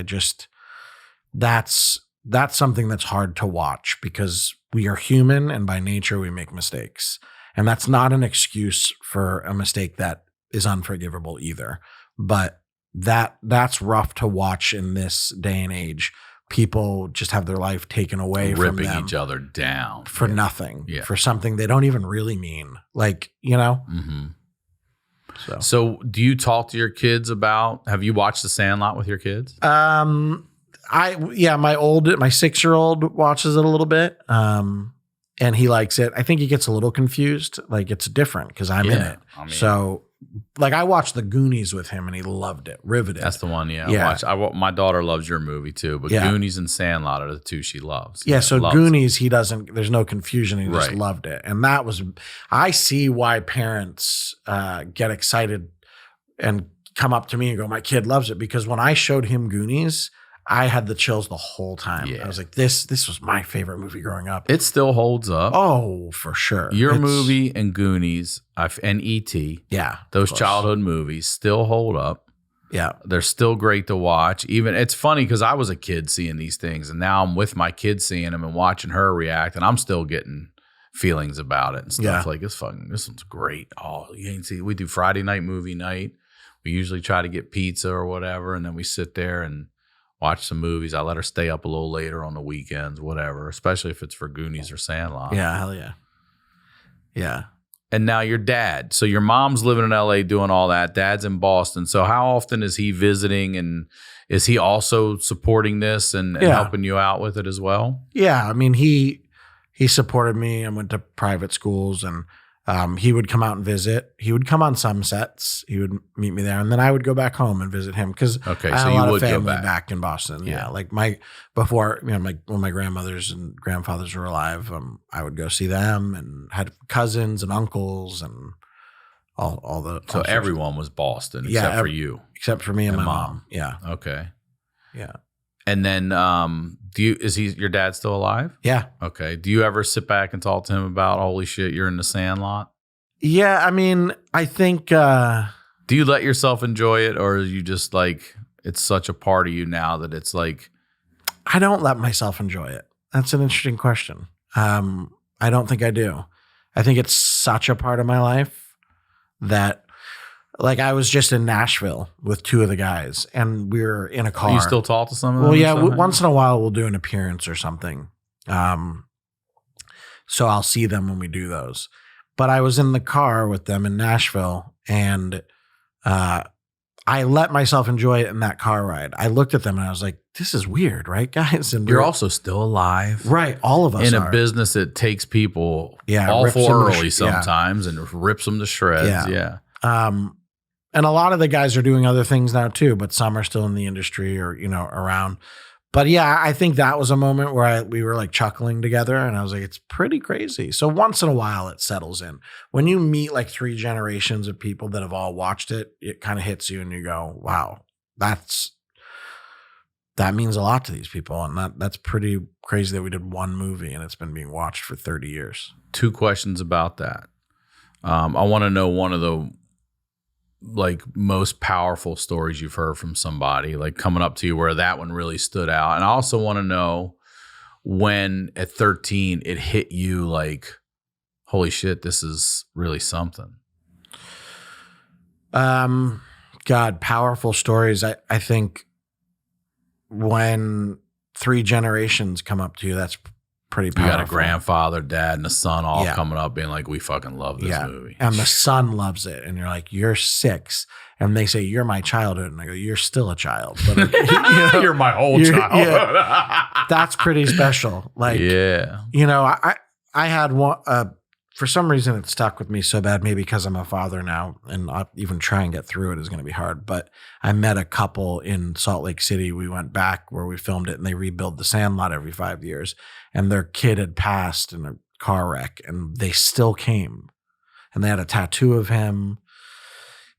Speaker 3: That's something that's hard to watch because we are human and by nature we make mistakes. And that's not an excuse for a mistake that is unforgivable either. But that's rough to watch in this day and age. People just have their life taken away from them.
Speaker 2: Ripping each other down.
Speaker 3: For nothing. Yeah. For something they don't even really mean. Like,
Speaker 2: Mm-hmm. So do you talk to your kids have you watched The Sandlot with your kids?
Speaker 3: My 6-year-old watches it a little bit. And he likes it. I think he gets a little confused. Like it's different because I'm in it. So like I watched The Goonies with him and he loved it. Riveted.
Speaker 2: That's the one. Yeah. My daughter loves your movie too, but Goonies and Sandlot are the two she loves.
Speaker 3: Yeah. So Goonies, there's no confusion. He just loved it. And I see why parents get excited and come up to me and go, my kid loves it. Because when I showed him Goonies, I had the chills the whole time. Yeah. I was like, this was my favorite movie growing up.
Speaker 2: It still holds up.
Speaker 3: Oh, for sure.
Speaker 2: Your movie and Goonies and E.T.
Speaker 3: Yeah.
Speaker 2: Those childhood movies still hold up.
Speaker 3: Yeah.
Speaker 2: They're still great to watch. Even it's funny because I was a kid seeing these things and now I'm with my kids seeing them and watching her react and I'm still getting feelings about it and stuff like this one's great. Oh, you ain't see. We do Friday night movie night. We usually try to get pizza or whatever and then we sit there and watch some movies. I let her stay up a little later on the weekends, whatever, especially if it's for Goonies or Sandlot.
Speaker 3: Yeah, hell yeah. Yeah.
Speaker 2: And now your dad. So your mom's living in LA doing all that. Dad's in Boston. So how often is he visiting and is he also supporting this and helping you out with it as well?
Speaker 3: Yeah. I mean, he supported me and went to private schools and he would come out and visit. He would come on some sets. He would meet me there, and then I would go back home and visit him because I had a lot of family back in Boston. Yeah, like when my grandmothers and grandfathers were alive, I would go see them and had cousins and uncles and all the.
Speaker 2: So everyone was Boston except for you,
Speaker 3: except for me and my mom. Yeah.
Speaker 2: Okay.
Speaker 3: Yeah.
Speaker 2: And then, is your dad still alive?
Speaker 3: Yeah.
Speaker 2: Okay. Do you ever sit back and talk to him about, holy shit, you're in the Sandlot?
Speaker 3: Yeah. I mean, I think.
Speaker 2: Do you let yourself enjoy it or are you just like, it's such a part of you now that it's like.
Speaker 3: I don't let myself enjoy it. That's an interesting question. I don't think I do. I think it's such a part of my life that, like, I was just in Nashville with two of the guys, and we were in a car.
Speaker 2: You still talk to some of them?
Speaker 3: Well, yeah, once in a while we'll do an appearance or something. So I'll see them when we do those. But I was in the car with them in Nashville, and I let myself enjoy it in that car ride. I looked at them and I was like, this is weird, right, guys? And
Speaker 2: you're also still alive.
Speaker 3: Right. All of us
Speaker 2: in
Speaker 3: are.
Speaker 2: a business that takes people
Speaker 3: rips
Speaker 2: awful
Speaker 3: them
Speaker 2: early sometimes and rips them to shreds. Yeah.
Speaker 3: And a lot of the guys are doing other things now too, but some are still in the industry or, around. But yeah, I think that was a moment where we were like chuckling together, and I was like, it's pretty crazy. So once in a while it settles in. When you meet like 3 generations of people that have all watched it, it kind of hits you and you go, wow, that means a lot to these people. And that's pretty crazy that we did one movie and it's been being watched for 30 years.
Speaker 2: 2 questions about that. I want to know one of the like most powerful stories you've heard from somebody, like coming up to you where that one really stood out. And I also want to know when at 13 it hit you like, holy shit, this is really something.
Speaker 3: God, powerful stories. I think when 3 generations come up to you, that's pretty powerful.
Speaker 2: You got a grandfather, dad, and a son all coming up being like, we fucking love this movie.
Speaker 3: And the son loves it. And you're like, you're 6. And they say, you're my childhood. And I go, you're still a child. But
Speaker 2: you're my whole childhood.
Speaker 3: Yeah, that's pretty special. Like, I had one, for some reason it stuck with me so bad, maybe because I'm a father now and I'll even try and get through it is going to be hard. But I met a couple in Salt Lake City. We went back where we filmed it and they rebuild the Sandlot every 5 years. And their kid had passed in a car wreck and they still came. And they had a tattoo of him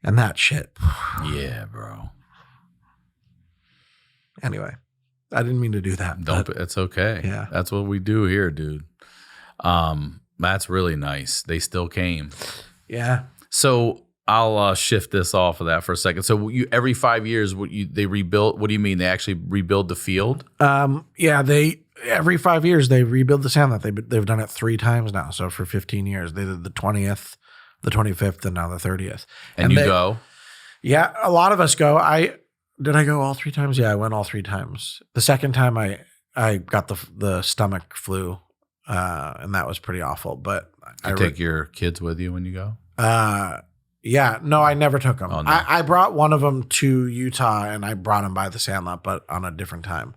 Speaker 3: and that shit.
Speaker 2: Yeah, bro.
Speaker 3: Anyway, I didn't mean to do that.
Speaker 2: It's okay.
Speaker 3: Yeah.
Speaker 2: That's what we do here, dude. That's really nice. They still came.
Speaker 3: Yeah.
Speaker 2: So I'll shift this off of that for a second. So every 5 years, they rebuild. What do you mean? They actually rebuild the field?
Speaker 3: Yeah. Every 5 years they rebuild the Sandlot. They've done it 3 times now. So for 15 years, they did the 20th, the 25th, and now the 30th.
Speaker 2: And you go?
Speaker 3: Yeah, a lot of us go. Did I go all 3 times? Yeah, I went all 3 times. The second time I got the stomach flu. And that was pretty awful. But
Speaker 2: you take your kids with you when you go?
Speaker 3: Yeah. No, I never took them.
Speaker 2: Oh, no.
Speaker 3: I brought one of them to Utah and I brought him by the Sandlot, but on a different time.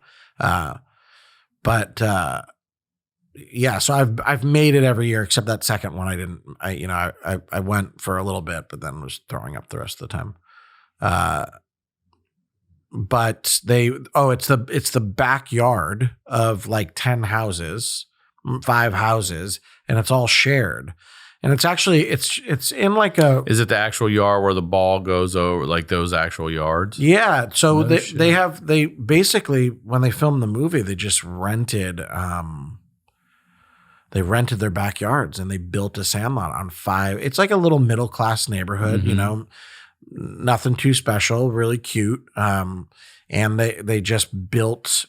Speaker 3: Yeah, so I've made it every year except that second one I didn't. I went for a little bit, but then was throwing up the rest of the time. But it's the backyard of like 10 houses. 5 houses, and it's all shared. And it's actually it's in like a.
Speaker 2: Is it the actual yard where the ball goes over, like those actual yards?
Speaker 3: Yeah. So they basically when they filmed the movie, they just rented their backyards and they built a Sandlot on 5. It's like a little middle class neighborhood, nothing too special, really cute. And they just built.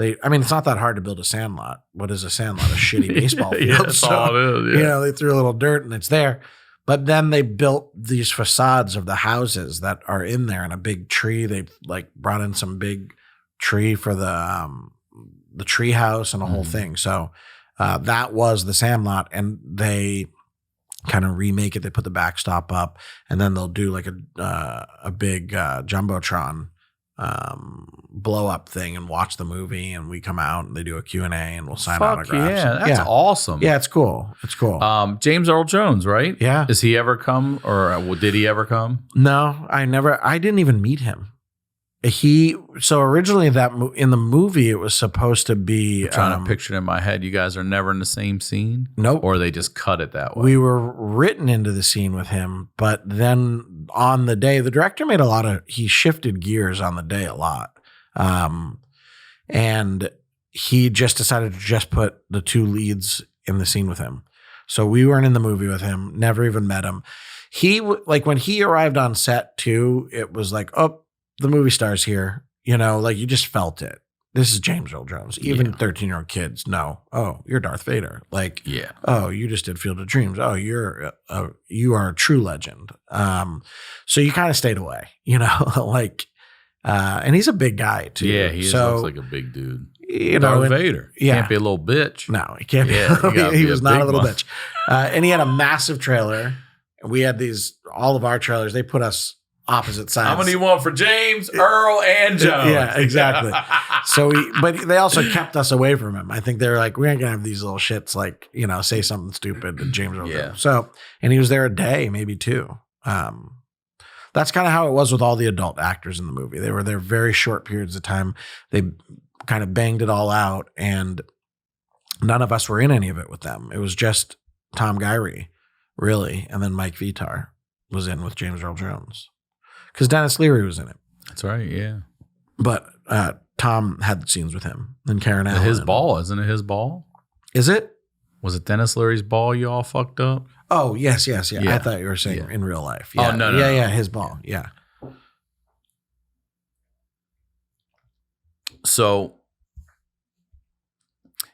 Speaker 3: It's not that hard to build a Sandlot. What is a Sandlot? A shitty baseball field.
Speaker 2: Yeah, that's all it is. Yeah.
Speaker 3: They threw a little dirt and it's there. But then they built these facades of the houses that are in there and a big tree. They like brought in some big tree for the tree house and a whole thing. So that was the Sandlot, and they kind of remake it. They put the backstop up, and then they'll do like a big Jumbotron blow up thing and watch the movie, and we come out and they do a Q&A and we'll sign autographs.
Speaker 2: Yeah, that's awesome.
Speaker 3: Yeah, it's cool. It's cool.
Speaker 2: James Earl Jones, right?
Speaker 3: Yeah.
Speaker 2: Does he ever come, or did he ever come?
Speaker 3: No, I didn't even meet him. So originally in the movie, it was supposed to be.
Speaker 2: I'm trying to picture it in my head. You guys are never in the same scene?
Speaker 3: Nope.
Speaker 2: Or they just cut it that way?
Speaker 3: We were written into the scene with him, but then on the day, the director he shifted gears on the day a lot. And he just decided to just put the 2 leads in the scene with him. So we weren't in the movie with him, never even met him. When he arrived on set too, it was like, oh, the movie star's here, like you just felt it. this is James Earl Jones. Even 13-year-old kids know, oh, you're Darth Vader. Like, oh, you just did Field of Dreams. Oh, you are a true legend. So you kind of stayed away, you know, like, and he's a big guy too.
Speaker 2: Yeah, he looks like a big dude.
Speaker 3: You
Speaker 2: Darth
Speaker 3: know,
Speaker 2: Vader.
Speaker 3: Yeah.
Speaker 2: Can't be a little bitch.
Speaker 3: No, he can't
Speaker 2: Yeah,
Speaker 3: be. He was not a little
Speaker 2: one.
Speaker 3: bitch. And he had a massive trailer. We had all of our trailers, they put us opposite sides.
Speaker 2: I'm going to need one for James, Earl, and Jones.
Speaker 3: Yeah, exactly. But they also kept us away from him. I think they were like, we ain't going to have these little shits like, you know, say something stupid to James Earl Jones. So, and he was there a day, maybe two. That's kind of how it was with all the adult actors in the movie. They were there very short periods of time. They kind of banged it all out, and none of us were in any of it with them. It was just Tom Gyree, really, and then Mike Vitar was in with James Earl Jones. Because Dennis Leary was in it.
Speaker 2: That's right, yeah.
Speaker 3: But Tom had scenes with him and Karen Allen.
Speaker 2: His ball, isn't it his ball?
Speaker 3: Is it?
Speaker 2: Was it Dennis Leary's ball you all fucked up?
Speaker 3: Oh, yes. I thought you were saying in real life. Yeah.
Speaker 2: Oh, no.
Speaker 3: Yeah, his ball. Yeah.
Speaker 2: So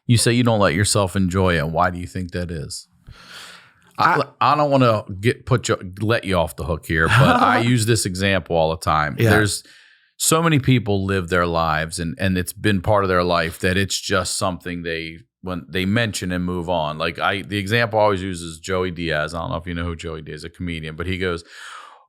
Speaker 2: you say you don't let yourself enjoy it. Why do you think that is? I don't want to let you off the hook here, but I use this example all the time.
Speaker 3: Yeah.
Speaker 2: There's so many people live their lives and it's been part of their life that it's just something when they mention and move on. Like the example I always use is Joey Diaz. I don't know if you know who Joey Diaz is, a comedian, but he goes,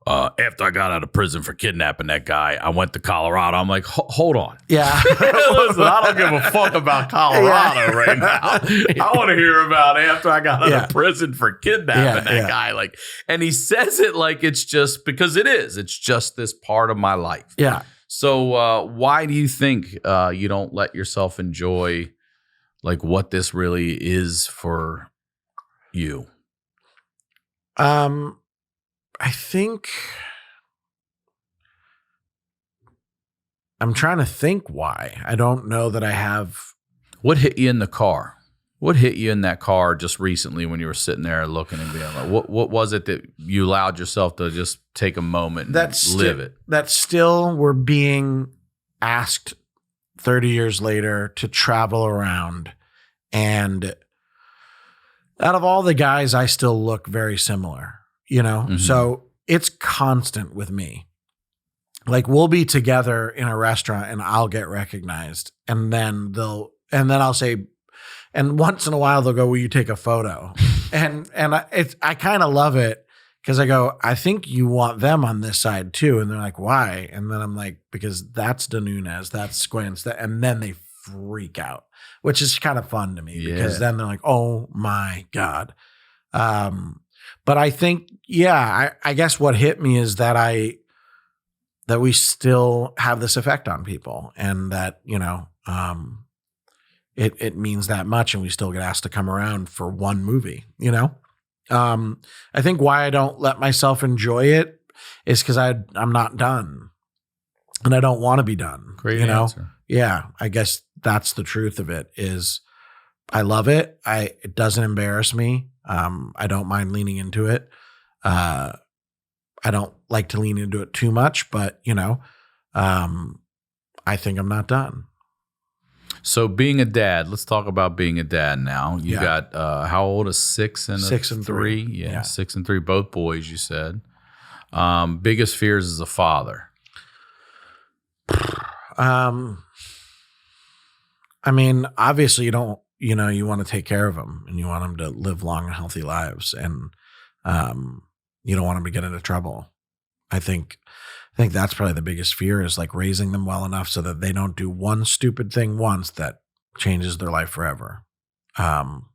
Speaker 2: after I got out of prison for kidnapping that guy, I went to Colorado. I'm like, hold on.
Speaker 3: Yeah.
Speaker 2: Listen, I don't give a fuck about Colorado right now. I want to hear about after I got out of prison for kidnapping that guy. Like, and he says it like it's just because it is. It's just this part of my life.
Speaker 3: Yeah.
Speaker 2: So why do you think you don't let yourself enjoy like what this really is for you?
Speaker 3: I think I'm trying to think why. I don't know that I have.
Speaker 2: What hit you in the car? What hit you in that car just recently when you were sitting there looking and being like, what was it that you allowed yourself to just take a moment and live it?
Speaker 3: That still we're being asked 30 years later to travel around. And out of all the guys, I still look very similar. You know, so it's constant with me. Like we'll be together in a restaurant and I'll get recognized and then I'll say, and once in a while they'll go, will you take a photo? and I kind of love it because I go, I think you want them on this side too. And they're like, why? And then I'm like, because that's De Nunez, that's Squints, and then they freak out, which is kind of fun to me because then they're like, oh my God. But I think, I guess what hit me is that we still have this effect on people and that, you know, it means that much and we still get asked to come around for one movie, you know? I think why I don't let myself enjoy it is because I'm not done and I don't want to be done.
Speaker 2: Great
Speaker 3: answer.
Speaker 2: Know?
Speaker 3: Yeah, I guess that's the truth of it is I love it. It doesn't embarrass me. I don't mind leaning into it. I don't like to lean into it too much, but you know, I think I'm not done.
Speaker 2: So being a dad, let's talk about being a dad now. You got how old? A 6 and 3? Yeah, 6 and 3, both boys. You said. Biggest fears as a father.
Speaker 3: I mean, obviously you don't. You know, you want to take care of them and you want them to live long and healthy lives. And you don't want them to get into trouble. I think that's probably the biggest fear is like raising them well enough so that they don't do one stupid thing once that changes their life forever. You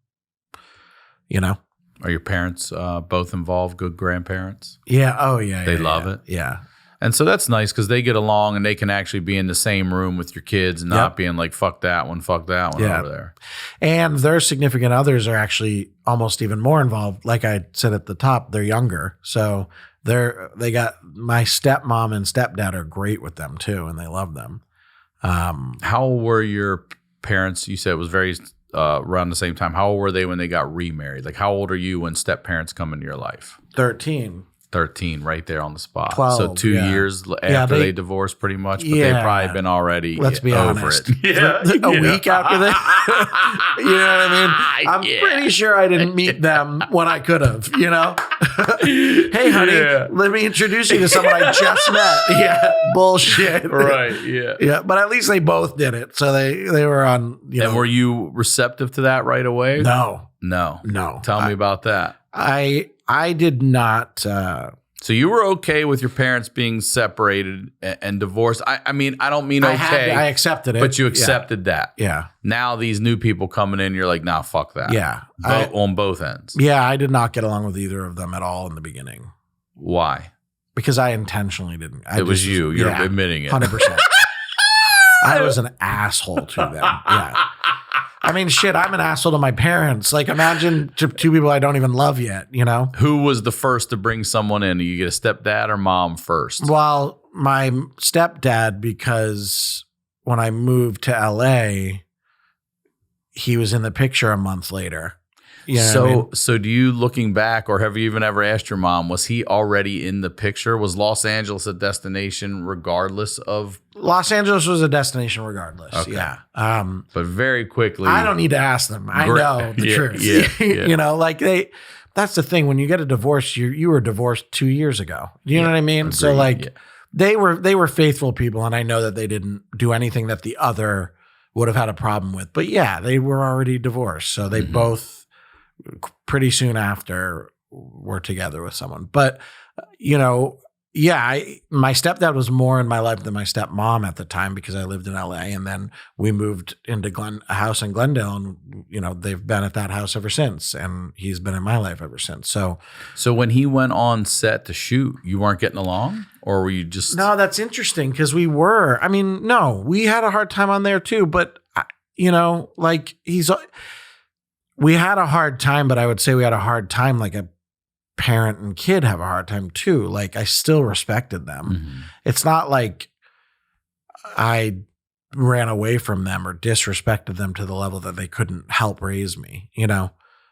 Speaker 3: know?
Speaker 2: Are your parents both involved? Good grandparents?
Speaker 3: Yeah. Oh, yeah.
Speaker 2: They love it?
Speaker 3: Yeah.
Speaker 2: And so that's nice because they get along and they can actually be in the same room with your kids and not being like, fuck that one over there.
Speaker 3: And their significant others are actually almost even more involved. Like I said at the top, they're younger. So they got my stepmom and stepdad are great with them too. And they love them.
Speaker 2: How old were your parents? You said it was very around the same time. How old were they when they got remarried? Like how old are you when step parents come into your life?
Speaker 3: 13.
Speaker 2: 13, right there on the spot.
Speaker 3: 12,
Speaker 2: so 2 years after they divorced pretty much, but they've probably been already
Speaker 3: let's be
Speaker 2: over
Speaker 3: honest.
Speaker 2: it.
Speaker 3: A week after that. You know what I mean? I'm pretty sure I didn't meet them when I could have, you know? Hey, honey, let me introduce you to someone I just met. Yeah, bullshit.
Speaker 2: Right, yeah.
Speaker 3: Yeah, but at least they both did it. So they were on, you know.
Speaker 2: And were you receptive to that right away?
Speaker 3: No.
Speaker 2: Tell me about that.
Speaker 3: I did not.
Speaker 2: So you were okay with your parents being separated and divorced. I mean, I don't mean okay.
Speaker 3: I accepted it.
Speaker 2: But you accepted that.
Speaker 3: Yeah.
Speaker 2: Now these new people coming in, you're like, nah, fuck that.
Speaker 3: Yeah.
Speaker 2: On both ends.
Speaker 3: Yeah, I did not get along with either of them at all in the beginning.
Speaker 2: Why?
Speaker 3: Because I intentionally didn't.
Speaker 2: It was you. You're admitting it.
Speaker 3: 100%. I was an asshole to them. Yeah. I mean, shit, I'm an asshole to my parents. Like, imagine two people I don't even love yet, you know?
Speaker 2: Who was the first to bring someone in? You get a stepdad or mom first?
Speaker 3: Well, my stepdad, because when I moved to LA, he was in the picture a month later. You know what I mean?
Speaker 2: So do you, looking back, or have you even ever asked your mom, was he already in the picture? Was Los Angeles a destination regardless of?
Speaker 3: Los Angeles was a destination regardless. Okay. Yeah.
Speaker 2: But very quickly.
Speaker 3: I don't need to ask them. I know the truth.
Speaker 2: Yeah.
Speaker 3: You know, like that's the thing. When you get a divorce, you were divorced 2 years ago. You know what I mean?
Speaker 2: Agreed.
Speaker 3: So like they were faithful people, and I know that they didn't do anything that the other would have had a problem with. But yeah, they were already divorced. So they both pretty soon after were together with someone. But, you know, yeah, my stepdad was more in my life than my stepmom at the time because I lived in LA, and then we moved into a house in Glendale, and, you know, they've been at that house ever since, and he's been in my life ever since. So
Speaker 2: when he went on set to shoot, you weren't getting along, or were you just?
Speaker 3: No, that's interesting because we were. I mean, no, we had a hard time on there too, but, you know, like we had a hard time, but I would say we had a hard time like a parent and kid have a hard time too. Like I still respected them. Mm-hmm. It's not like I ran away from them or disrespected them to the level that they couldn't help raise me, you know?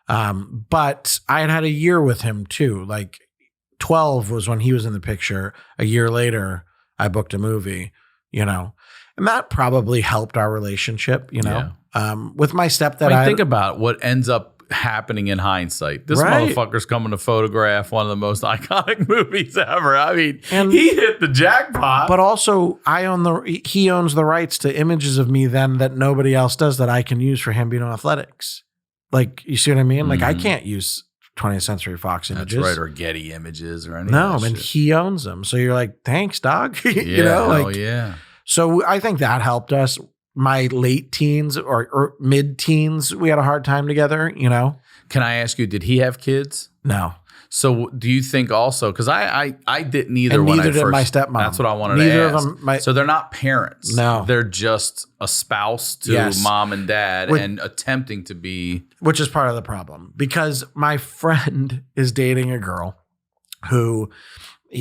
Speaker 3: But I had a year with him too. Like 12 was when he was in the picture. A year later, I booked a movie, you know, and that probably helped our relationship, you know? Yeah. With my stepdad,
Speaker 2: think about what ends up happening in hindsight. This motherfucker's coming to photograph one of the most iconic movies ever. I mean, he hit the jackpot.
Speaker 3: But also, he owns the rights to images of me then that nobody else does that I can use for Hambino Athletics. Like, you see what I mean? Like, I can't use 20th Century Fox images.
Speaker 2: That's right, or Getty Images or anything.
Speaker 3: No, and he owns them. So you're like, thanks, dog. You know, like,
Speaker 2: yeah.
Speaker 3: So I think that helped us. My late teens or mid teens, we had a hard time together, you know?
Speaker 2: Can I ask you, did he have kids?
Speaker 3: No.
Speaker 2: So do you think also, because I didn't either, and
Speaker 3: neither did my stepmom.
Speaker 2: That's what I wanted to ask. Of them, so they're not parents.
Speaker 3: No.
Speaker 2: They're just a spouse to mom and dad and attempting to be.
Speaker 3: Which is part of the problem, because my friend is dating a girl who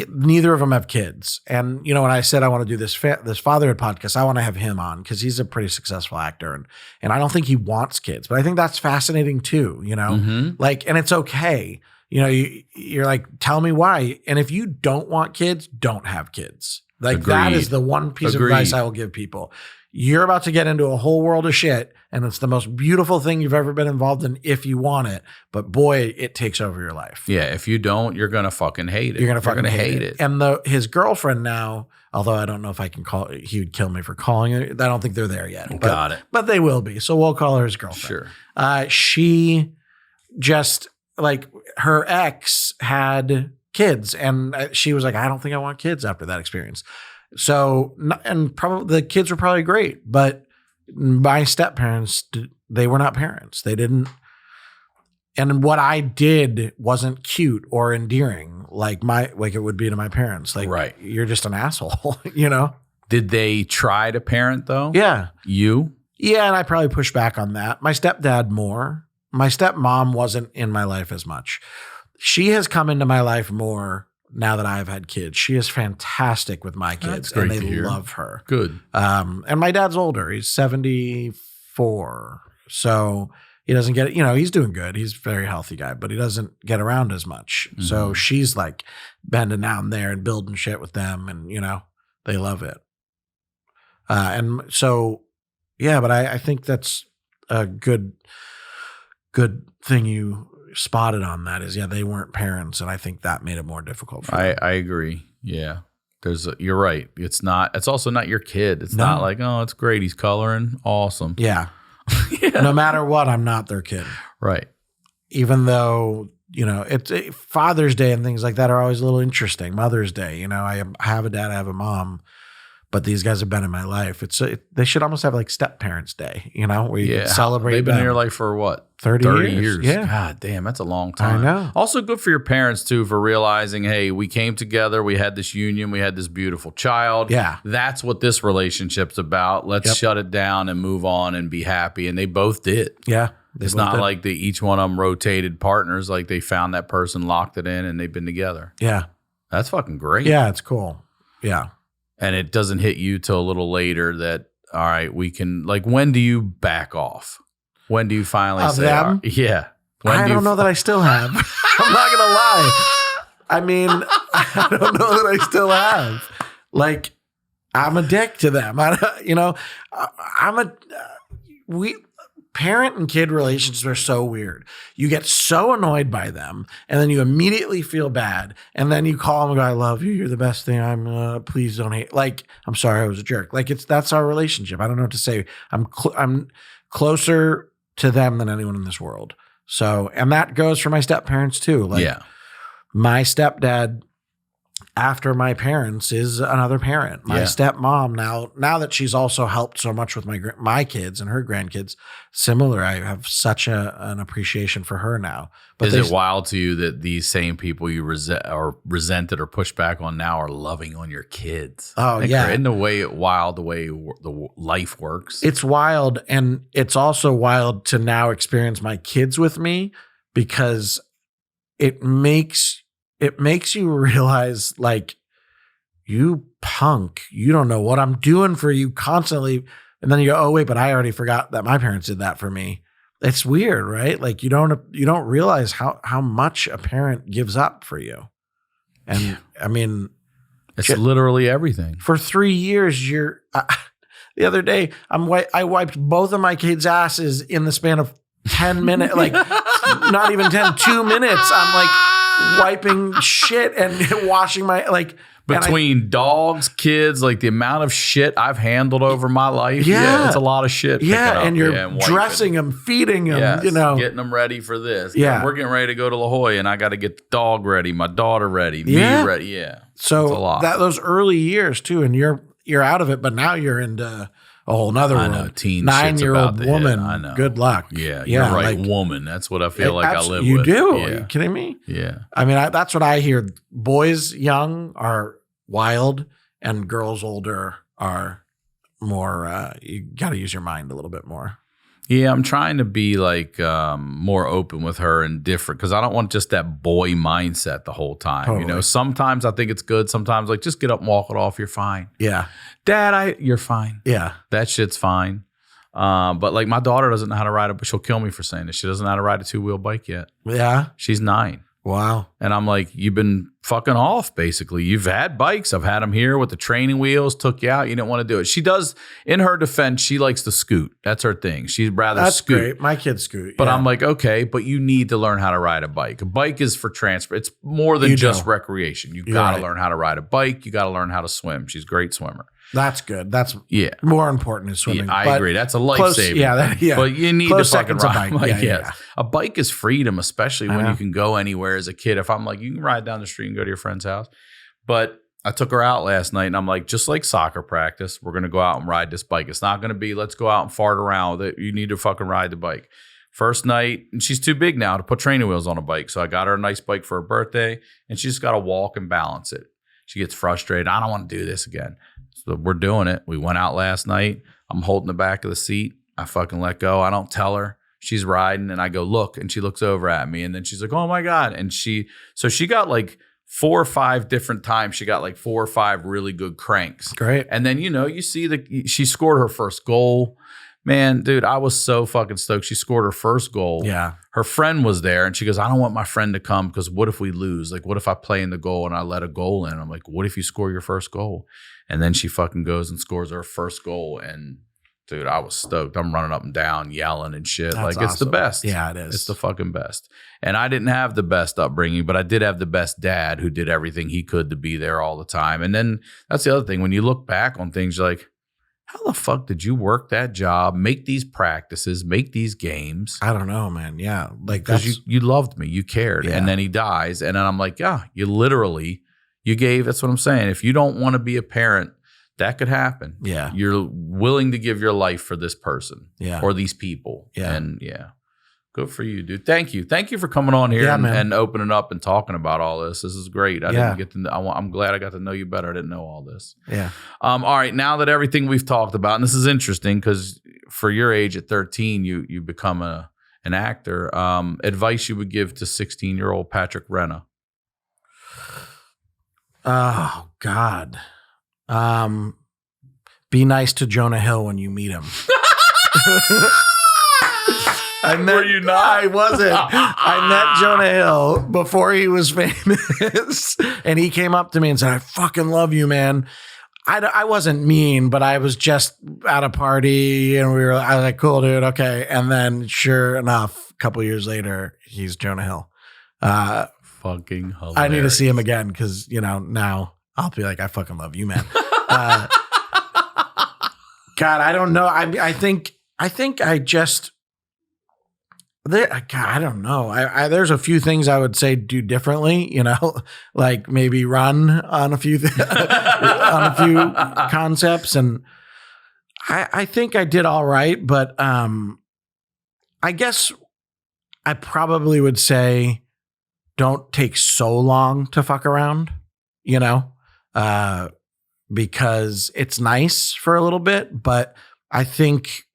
Speaker 3: neither of them have kids. And, you know, when I said I want to do this fatherhood podcast, I want to have him on because he's a pretty successful actor. And I don't think he wants kids, but I think that's fascinating too, you know? Mm-hmm. Like, and it's okay. You know, you're like, tell me why. And if you don't want kids, don't have kids. Like Agreed. That is the one piece
Speaker 2: Agreed.
Speaker 3: of advice I will give people. You're about to get into a whole world of shit, and it's the most beautiful thing you've ever been involved in if you want it. But boy, it takes over your life.
Speaker 2: Yeah, if you don't, you're going to fucking hate it.
Speaker 3: You're going to fucking hate it. And his girlfriend now, although I don't know if I can call it, he would kill me for calling it. I don't think they're there yet.
Speaker 2: Got it.
Speaker 3: But they will be. So we'll call her his girlfriend.
Speaker 2: Sure.
Speaker 3: She just, like, her ex had kids, and she was like, I don't think I want kids after that experience. So, and probably the kids were probably great, but my step-parents, they were not parents. They didn't. And what I did wasn't cute or endearing like it would be to my parents. Like,
Speaker 2: right.
Speaker 3: You're just an asshole, you know?
Speaker 2: Did they try to parent though?
Speaker 3: Yeah.
Speaker 2: You?
Speaker 3: Yeah. And I probably pushed back on that. My stepdad more. My stepmom wasn't in my life as much. She has come into my life more now that I've had kids. She is fantastic with my kids, and they love her.
Speaker 2: Good.
Speaker 3: And my dad's older. He's 74. So he doesn't get it. You know, he's doing good. He's a very healthy guy, but he doesn't get around as much.
Speaker 2: Mm-hmm.
Speaker 3: So she's like bending down there and building shit with them, and you know, they love it. And so, yeah, but I think that's a good thing you spotted on that is, yeah, they weren't parents, and I think that made it more difficult for them.
Speaker 2: I agree. Yeah. You're right. It's also not your kid. It's not like, oh, it's great. He's coloring. Awesome.
Speaker 3: Yeah.
Speaker 2: Yeah.
Speaker 3: No matter what, I'm not their kid.
Speaker 2: Right.
Speaker 3: Even though, you know, Father's Day and things like that are always a little interesting. Mother's Day, you know, I have a dad, I have a mom, but these guys have been in my life. They should almost have like step parents day, you know, where you can celebrate.
Speaker 2: They've been
Speaker 3: them.
Speaker 2: in your life for what?
Speaker 3: 30 years. Yeah.
Speaker 2: God damn, that's a long time.
Speaker 3: I know.
Speaker 2: Also good for your parents too, for realizing, hey, we came together, we had this union, we had this beautiful child.
Speaker 3: Yeah.
Speaker 2: That's what this relationship's about. Let's shut it down and move on and be happy. And they both did.
Speaker 3: Yeah.
Speaker 2: It's not like each one of them rotated partners. Like they found that person, locked it in, and they've been together.
Speaker 3: Yeah.
Speaker 2: That's fucking great.
Speaker 3: Yeah, it's cool. Yeah.
Speaker 2: And it doesn't hit you till a little later that, all right, we can, like, when do you back off? When do you finally say,
Speaker 3: them?
Speaker 2: Yeah.
Speaker 3: I don't know that I still have. I'm not going to lie. I mean, I don't know that I still have. Like, I'm a dick to them. Parent and kid relationships are so weird. You get so annoyed by them, and then you immediately feel bad, and then you call them and go, "I love you. You're the best thing. Please don't hate." Like, I'm sorry, I was a jerk. Like, that's our relationship. I don't know what to say. I'm closer to them than anyone in this world. So, and that goes for my step parents too. Like, my stepdad, after my parents, is another parent. My stepmom, now that she's also helped so much with my kids and her grandkids, similar. I have such an appreciation for her now. But
Speaker 2: is it wild to you that these same people you resented or pushed back on now are loving on your kids?
Speaker 3: Oh, yeah.
Speaker 2: In the way the life works.
Speaker 3: It's wild, and it's also wild to now experience my kids with me, because it makes you realize, like, you punk, you don't know what I'm doing for you constantly. And then you go, oh, wait, but I already forgot that my parents did that for me. It's weird, right? Like, you don't realize how much a parent gives up for you. And I mean,
Speaker 2: it's literally everything.
Speaker 3: For 3 years, the other day, I wiped both of my kids' asses in the span of 10 minutes, like not even 10, 2 minutes. I'm like wiping shit and washing my, like,
Speaker 2: between dogs, kids, like the amount of shit I've handled over my life. Yeah, it's a lot of shit.
Speaker 3: Yeah, and you're dressing them, feeding them,
Speaker 2: getting them ready for this.
Speaker 3: Yeah.
Speaker 2: We're getting ready to go to La Jolla, and I got to get the dog ready, my daughter ready, me ready. Yeah.
Speaker 3: So those early years too, and you're out of it, but now you're into a whole nother world.
Speaker 2: I know, teen
Speaker 3: 9-year-old woman.
Speaker 2: I know.
Speaker 3: Good luck.
Speaker 2: Yeah, you're right. Like, woman. That's what I feel like I live with.
Speaker 3: You do.
Speaker 2: Yeah.
Speaker 3: Are you kidding me?
Speaker 2: Yeah.
Speaker 3: I mean, that's what I hear. Boys young are wild, and girls older are more, you got to use your mind a little bit more.
Speaker 2: Yeah, I'm trying to be like more open with her and different, because I don't want just that boy mindset the whole time. Totally. You know, sometimes I think it's good. Sometimes like, just get up and walk it off. You're fine.
Speaker 3: Yeah.
Speaker 2: Dad, you're fine.
Speaker 3: Yeah.
Speaker 2: That shit's fine. But like, my daughter doesn't know how to ride but she'll kill me for saying this. She doesn't know how to ride a 2-wheel bike yet.
Speaker 3: Yeah.
Speaker 2: She's 9.
Speaker 3: Wow.
Speaker 2: And I'm like, you've been fucking off, basically. You've had bikes. I've had them here with the training wheels, took you out. You didn't want to do it. She does, in her defense, she likes to scoot. That's her thing. She'd rather scoot. That's great.
Speaker 3: My kids scoot.
Speaker 2: But I'm like, okay, but you need to learn how to ride a bike. A bike is for transfer. It's more than just recreation. You got to learn how to ride a bike. You got to learn how to swim. She's a great swimmer.
Speaker 3: That's good. That's more important than swimming.
Speaker 2: Yeah, I agree. That's a lifesaver. But you need to fucking ride a bike. Yeah. A bike is freedom, especially when you can go anywhere as a kid. If I'm like, you can ride down the street and go to your friend's house. But I took her out last night, and I'm like, just like soccer practice, we're going to go out and ride this bike. It's not going to be, let's go out and fart around with it. You need to fucking ride the bike. First night, and she's too big now to put training wheels on a bike. So I got her a nice bike for her birthday, and she just got to walk and balance it. She gets frustrated. I don't want to do this again. So we're doing it. We went out last night. I'm holding the back of the seat. I fucking let go. I don't tell her. She's riding, and I go, look, and she looks over at me, and then she's like, oh my God. And she got like 4 or 5 different times. She got like 4 or 5 really good cranks.
Speaker 3: Great.
Speaker 2: And then, you see she scored her first goal. Man, dude, I was so fucking stoked. She scored her first goal.
Speaker 3: Yeah.
Speaker 2: Her friend was there, and she goes, I don't want my friend to come because what if we lose? Like, what if I play in the goal and I let a goal in? I'm like, what if you score your first goal? And then she fucking goes and scores her first goal. And, dude, I was stoked. I'm running up and down, yelling and shit.
Speaker 3: That's
Speaker 2: like, it's the
Speaker 3: awesome.
Speaker 2: best.
Speaker 3: Yeah, it is.
Speaker 2: It's the fucking best. And I didn't have the best upbringing, but I did have the best dad who did everything he could to be there all the time. And then that's the other thing. When you look back on things, you're like, how the fuck did you work that job, make these practices, make these games?
Speaker 3: I don't know, man. Yeah. Like,
Speaker 2: Because you loved me, you cared.
Speaker 3: Yeah.
Speaker 2: And then he dies. And then I'm like, yeah, you gave, that's what I'm saying. If you don't want to be a parent, that could happen.
Speaker 3: Yeah.
Speaker 2: You're willing to give your life for this person or these people.
Speaker 3: Yeah.
Speaker 2: And good for you, dude. Thank you. Thank you for coming on here and opening up and talking about all this. This is great. I didn't get to know, I'm glad I got to know you better. I didn't know all this.
Speaker 3: Yeah.
Speaker 2: All right. Now that everything we've talked about, and this is interesting because for your age at 13, you become an actor. Advice you would give to 16-year-old Patrick Renna?
Speaker 3: Oh, God. Be nice to Jonah Hill when you meet him.
Speaker 2: Were you not?
Speaker 3: I wasn't. I met Jonah Hill before he was famous, and he came up to me and said, I fucking love you, man. I wasn't mean, but I was just at a party, and I was like, cool, dude, okay. And then sure enough, a couple years later, he's Jonah Hill.
Speaker 2: Fucking hilarious.
Speaker 3: I need to see him again because, now I'll be like, I fucking love you, man. God, I don't know. I think I just... God, I don't know. There's a few things I would say do differently, like maybe run on a few on a few concepts, and I think I did all right. But I guess I probably would say don't take so long to fuck around, because it's nice for a little bit. But I think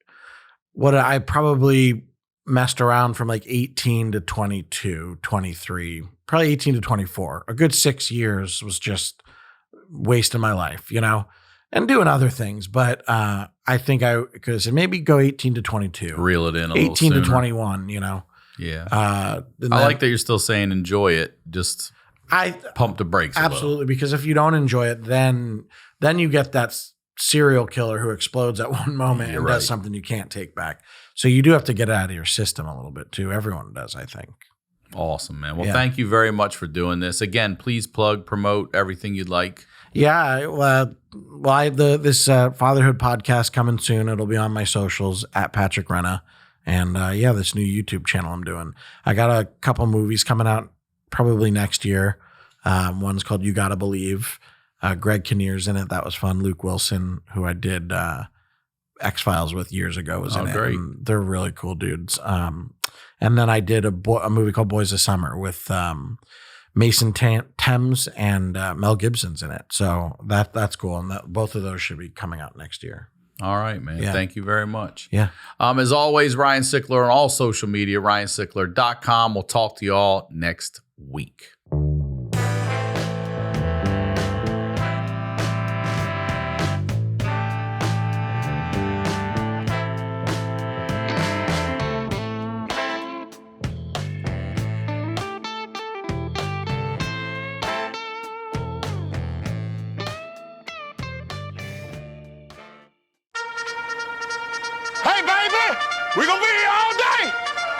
Speaker 3: what I probably messed around from like 18 to 22, 23, probably 18 to 24. A good 6 years was just wasting my life, and doing other things. But I think I could have said maybe go 18 to 22.
Speaker 2: Reel it in a little
Speaker 3: 18
Speaker 2: sooner.
Speaker 3: to 21,
Speaker 2: Yeah.
Speaker 3: I
Speaker 2: like that you're still saying enjoy it. Just pump the brakes a
Speaker 3: absolutely, because if you don't enjoy it, then you get that serial killer who explodes at one moment and does something you can't take back. So you do have to get it out of your system a little bit too. Everyone does, I think.
Speaker 2: Awesome, man. Well, thank you very much for doing this. Again, please promote everything you'd like.
Speaker 3: Yeah. This fatherhood podcast coming soon. It'll be on my socials at Patrick Renna. And this new YouTube channel I'm doing. I got a couple movies coming out probably next year. One's called You Gotta Believe. Greg Kinnear's in it. That was fun. Luke Wilson, who I did X-Files with years ago, was in it.
Speaker 2: Great.
Speaker 3: And they're really cool dudes. And then I did a movie called Boys of Summer with Mason Thames and Mel Gibson's in it. So that's cool. And both of those should be coming out next year.
Speaker 2: All right, man.
Speaker 3: Yeah.
Speaker 2: Thank you very sickler.
Speaker 3: Yeah.
Speaker 2: As always, Ryan Sickler on all social media, ryansickler.com. We'll talk to you all next week.
Speaker 4: We're gonna be here all day.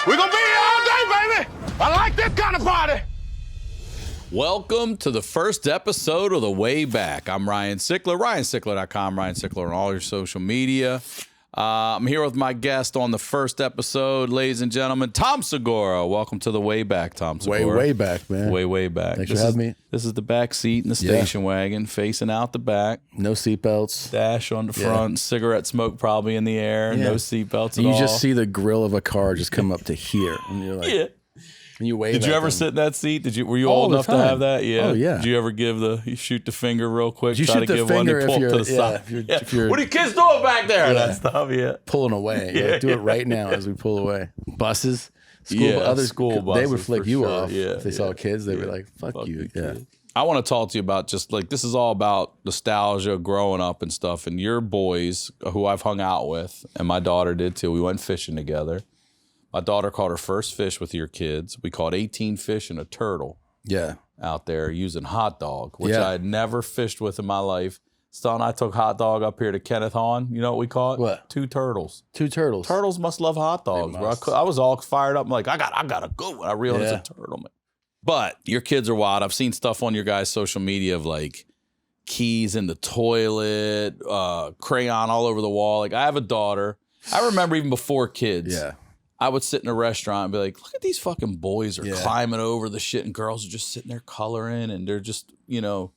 Speaker 4: We're gonna be here all day, baby. I like this kind of party.
Speaker 2: Welcome to the first episode of The Way Back. I'm Ryan Sickler, ryansickler.com, Ryan Sickler on all your social media. I'm here with my guest on the first episode, ladies and gentlemen, Tom Segura. Welcome to The Way Back, Tom Segura.
Speaker 5: Way back, man.
Speaker 2: Way back.
Speaker 5: Thanks for having me.
Speaker 2: This is the back seat in the station wagon, facing out the back.
Speaker 5: No seatbelts.
Speaker 2: Dash on the front, cigarette smoke probably in the air, no seatbelts at all.
Speaker 5: You just see the grill of a car just come up to here. And you're like, and you wave.
Speaker 2: Did you ever sit in that seat? Were you old enough to have that? Yeah.
Speaker 5: Oh, yeah.
Speaker 2: Did you ever you shoot the finger real quick?
Speaker 5: You
Speaker 2: try
Speaker 5: shoot
Speaker 2: to
Speaker 5: the
Speaker 2: give
Speaker 5: finger
Speaker 2: one to pull up to the side.
Speaker 5: if you're
Speaker 2: what are you kids doing back there? That stuff,
Speaker 5: pulling away.
Speaker 2: Yeah.
Speaker 5: Do it right now as we pull away. Buses.
Speaker 2: School
Speaker 5: School
Speaker 2: buses
Speaker 5: they would flick
Speaker 2: for
Speaker 5: you
Speaker 2: sure.
Speaker 5: off.
Speaker 2: Yeah,
Speaker 5: if they saw kids, they'd be like, fuck you. Yeah.
Speaker 2: I want to talk to you about just like, this is all about nostalgia, growing up and stuff. And your boys, who I've hung out with, and my daughter did too. We went fishing together. My daughter caught her first fish with your kids. We caught 18 fish and a turtle.
Speaker 5: Yeah.
Speaker 2: Out there using hot dog, which
Speaker 5: Yeah.
Speaker 2: I had never fished with in my life. Son, I took hot dog up here to Kenneth Hahn. You know what we caught?
Speaker 5: What?
Speaker 2: 2 turtles.
Speaker 5: 2 turtles.
Speaker 2: Turtles must love hot dogs, bro. I was all fired up. I'm like, I gotta go. And I realized it's a turtle, man. But your kids are wild. I've seen stuff on your guys' social media of like keys in the toilet, crayon all over the wall. Like, I have a daughter. I remember even before kids.
Speaker 5: Yeah.
Speaker 2: I would sit in a restaurant and be like, look at these fucking boys are climbing over the shit, and girls are just sitting there coloring, and they're just, you know,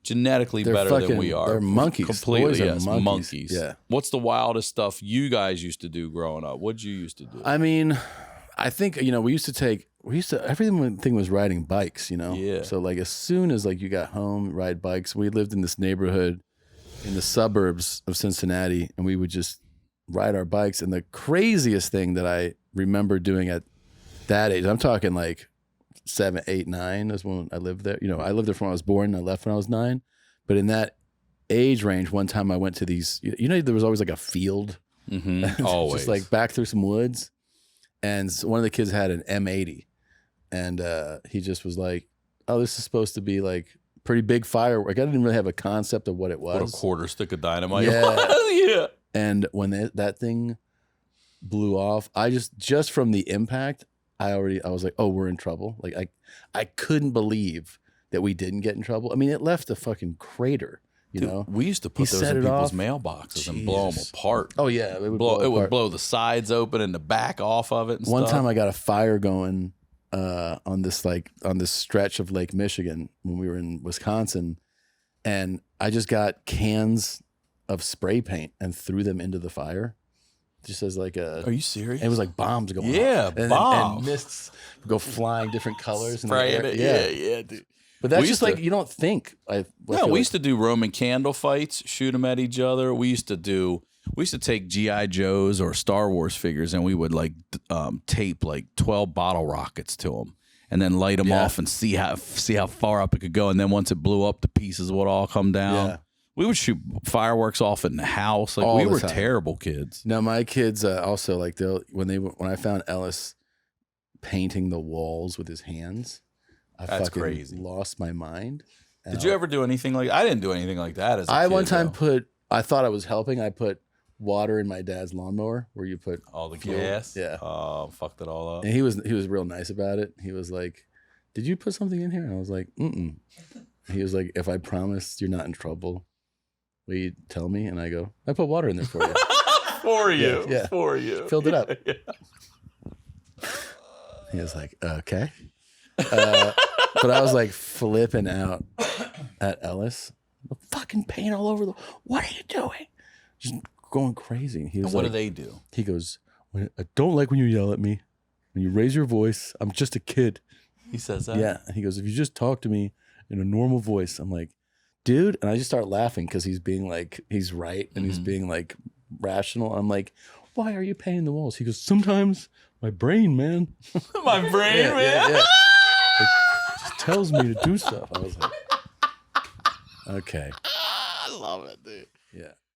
Speaker 2: genetically better than we are.
Speaker 5: They're monkeys.
Speaker 2: Completely,
Speaker 5: Boys are
Speaker 2: yes, monkeys.
Speaker 5: Yeah.
Speaker 2: What's the wildest stuff you guys used to do growing up? What'd you used to do?
Speaker 5: I mean, I think, you know, everything was riding bikes, you know?
Speaker 2: Yeah.
Speaker 5: So like as soon as like you got home, ride bikes. We lived in this neighborhood in the suburbs of Cincinnati, and we would just ride our bikes. And the craziest thing that I remember doing at that age, I'm talking like 7, 8, 9 is when I lived there. You know, I lived there from when I was born, and I left when I was 9. But in that age range, one time I went to these, you know, there was always like a field.
Speaker 2: Mm-hmm. Always.
Speaker 5: Just like back through some woods. And one of the kids had an M80. And he just was like, oh, this is supposed to be like pretty big firework. I didn't really have a concept of what it was.
Speaker 2: What a quarter stick of dynamite.
Speaker 5: Yeah.
Speaker 2: Yeah.
Speaker 5: And when that thing blew off, I just from the impact, I was like, oh, we're in trouble. Like I couldn't believe that we didn't get in trouble. I mean, it left a fucking crater, you know?
Speaker 2: We used to put those in people's mailboxes and blow them apart.
Speaker 5: Oh yeah. It would
Speaker 2: blow the sides open and the back off of it and
Speaker 5: One
Speaker 2: stuff.
Speaker 5: time I got a fire going on this stretch of Lake Michigan when we were in Wisconsin, and I just got cans of spray paint and threw them into the fire. Just as like a...
Speaker 2: Are you serious?
Speaker 5: It was like bombs going
Speaker 2: Yeah,
Speaker 5: off.
Speaker 2: bombs.
Speaker 5: And mists go flying different colors.
Speaker 2: Spraying it. Yeah, dude.
Speaker 5: But that's just like, you don't think.
Speaker 2: We used to do Roman candle fights, shoot them at each other. We used to take G.I. Joes or Star Wars figures, and we would like tape like 12 bottle rockets to them, and then light them off and see how far up it could go. And then once it blew up, the pieces would all come down.
Speaker 5: Yeah.
Speaker 2: We would shoot fireworks off in the house. Like, we were terrible kids.
Speaker 5: No, my kids also like when I found Ellis painting the walls with his hands,
Speaker 2: That's
Speaker 5: fucking
Speaker 2: crazy.
Speaker 5: Lost my mind.
Speaker 2: Did you ever do anything like? I didn't do anything like that as a kid.
Speaker 5: I one time I thought I was helping. I put water in my dad's lawnmower where you put
Speaker 2: all the
Speaker 5: fuel.
Speaker 2: gas.
Speaker 5: Yeah.
Speaker 2: Oh, fucked it all up.
Speaker 5: And he was real nice about it. He was like, "Did you put something in here?" And I was like, "Mm." He was like, "If I promise you're not in trouble, will you tell me?" And I go, "I put water in there for you."
Speaker 2: For you.
Speaker 5: Filled it up.
Speaker 2: Yeah.
Speaker 5: He was like, "Okay." But I was like flipping out at Ellis. Fucking paint all over what are you doing? Just going crazy. He was
Speaker 2: what
Speaker 5: like,
Speaker 2: do they do?
Speaker 5: He goes, "I don't like when you yell at me. When you raise your voice, I'm just a kid."
Speaker 2: He says that?
Speaker 5: Yeah. He goes, "If you just talk to me in a normal voice." I'm like, "Dude." And I just start laughing because he's being like, he's right. And he's being like rational. I'm like, "Why are you painting the walls?" He goes, "Sometimes my brain, man."
Speaker 2: My brain, man.
Speaker 5: Yeah. It just tells me to do stuff. I was like, okay.
Speaker 2: I love it, dude.
Speaker 5: Yeah.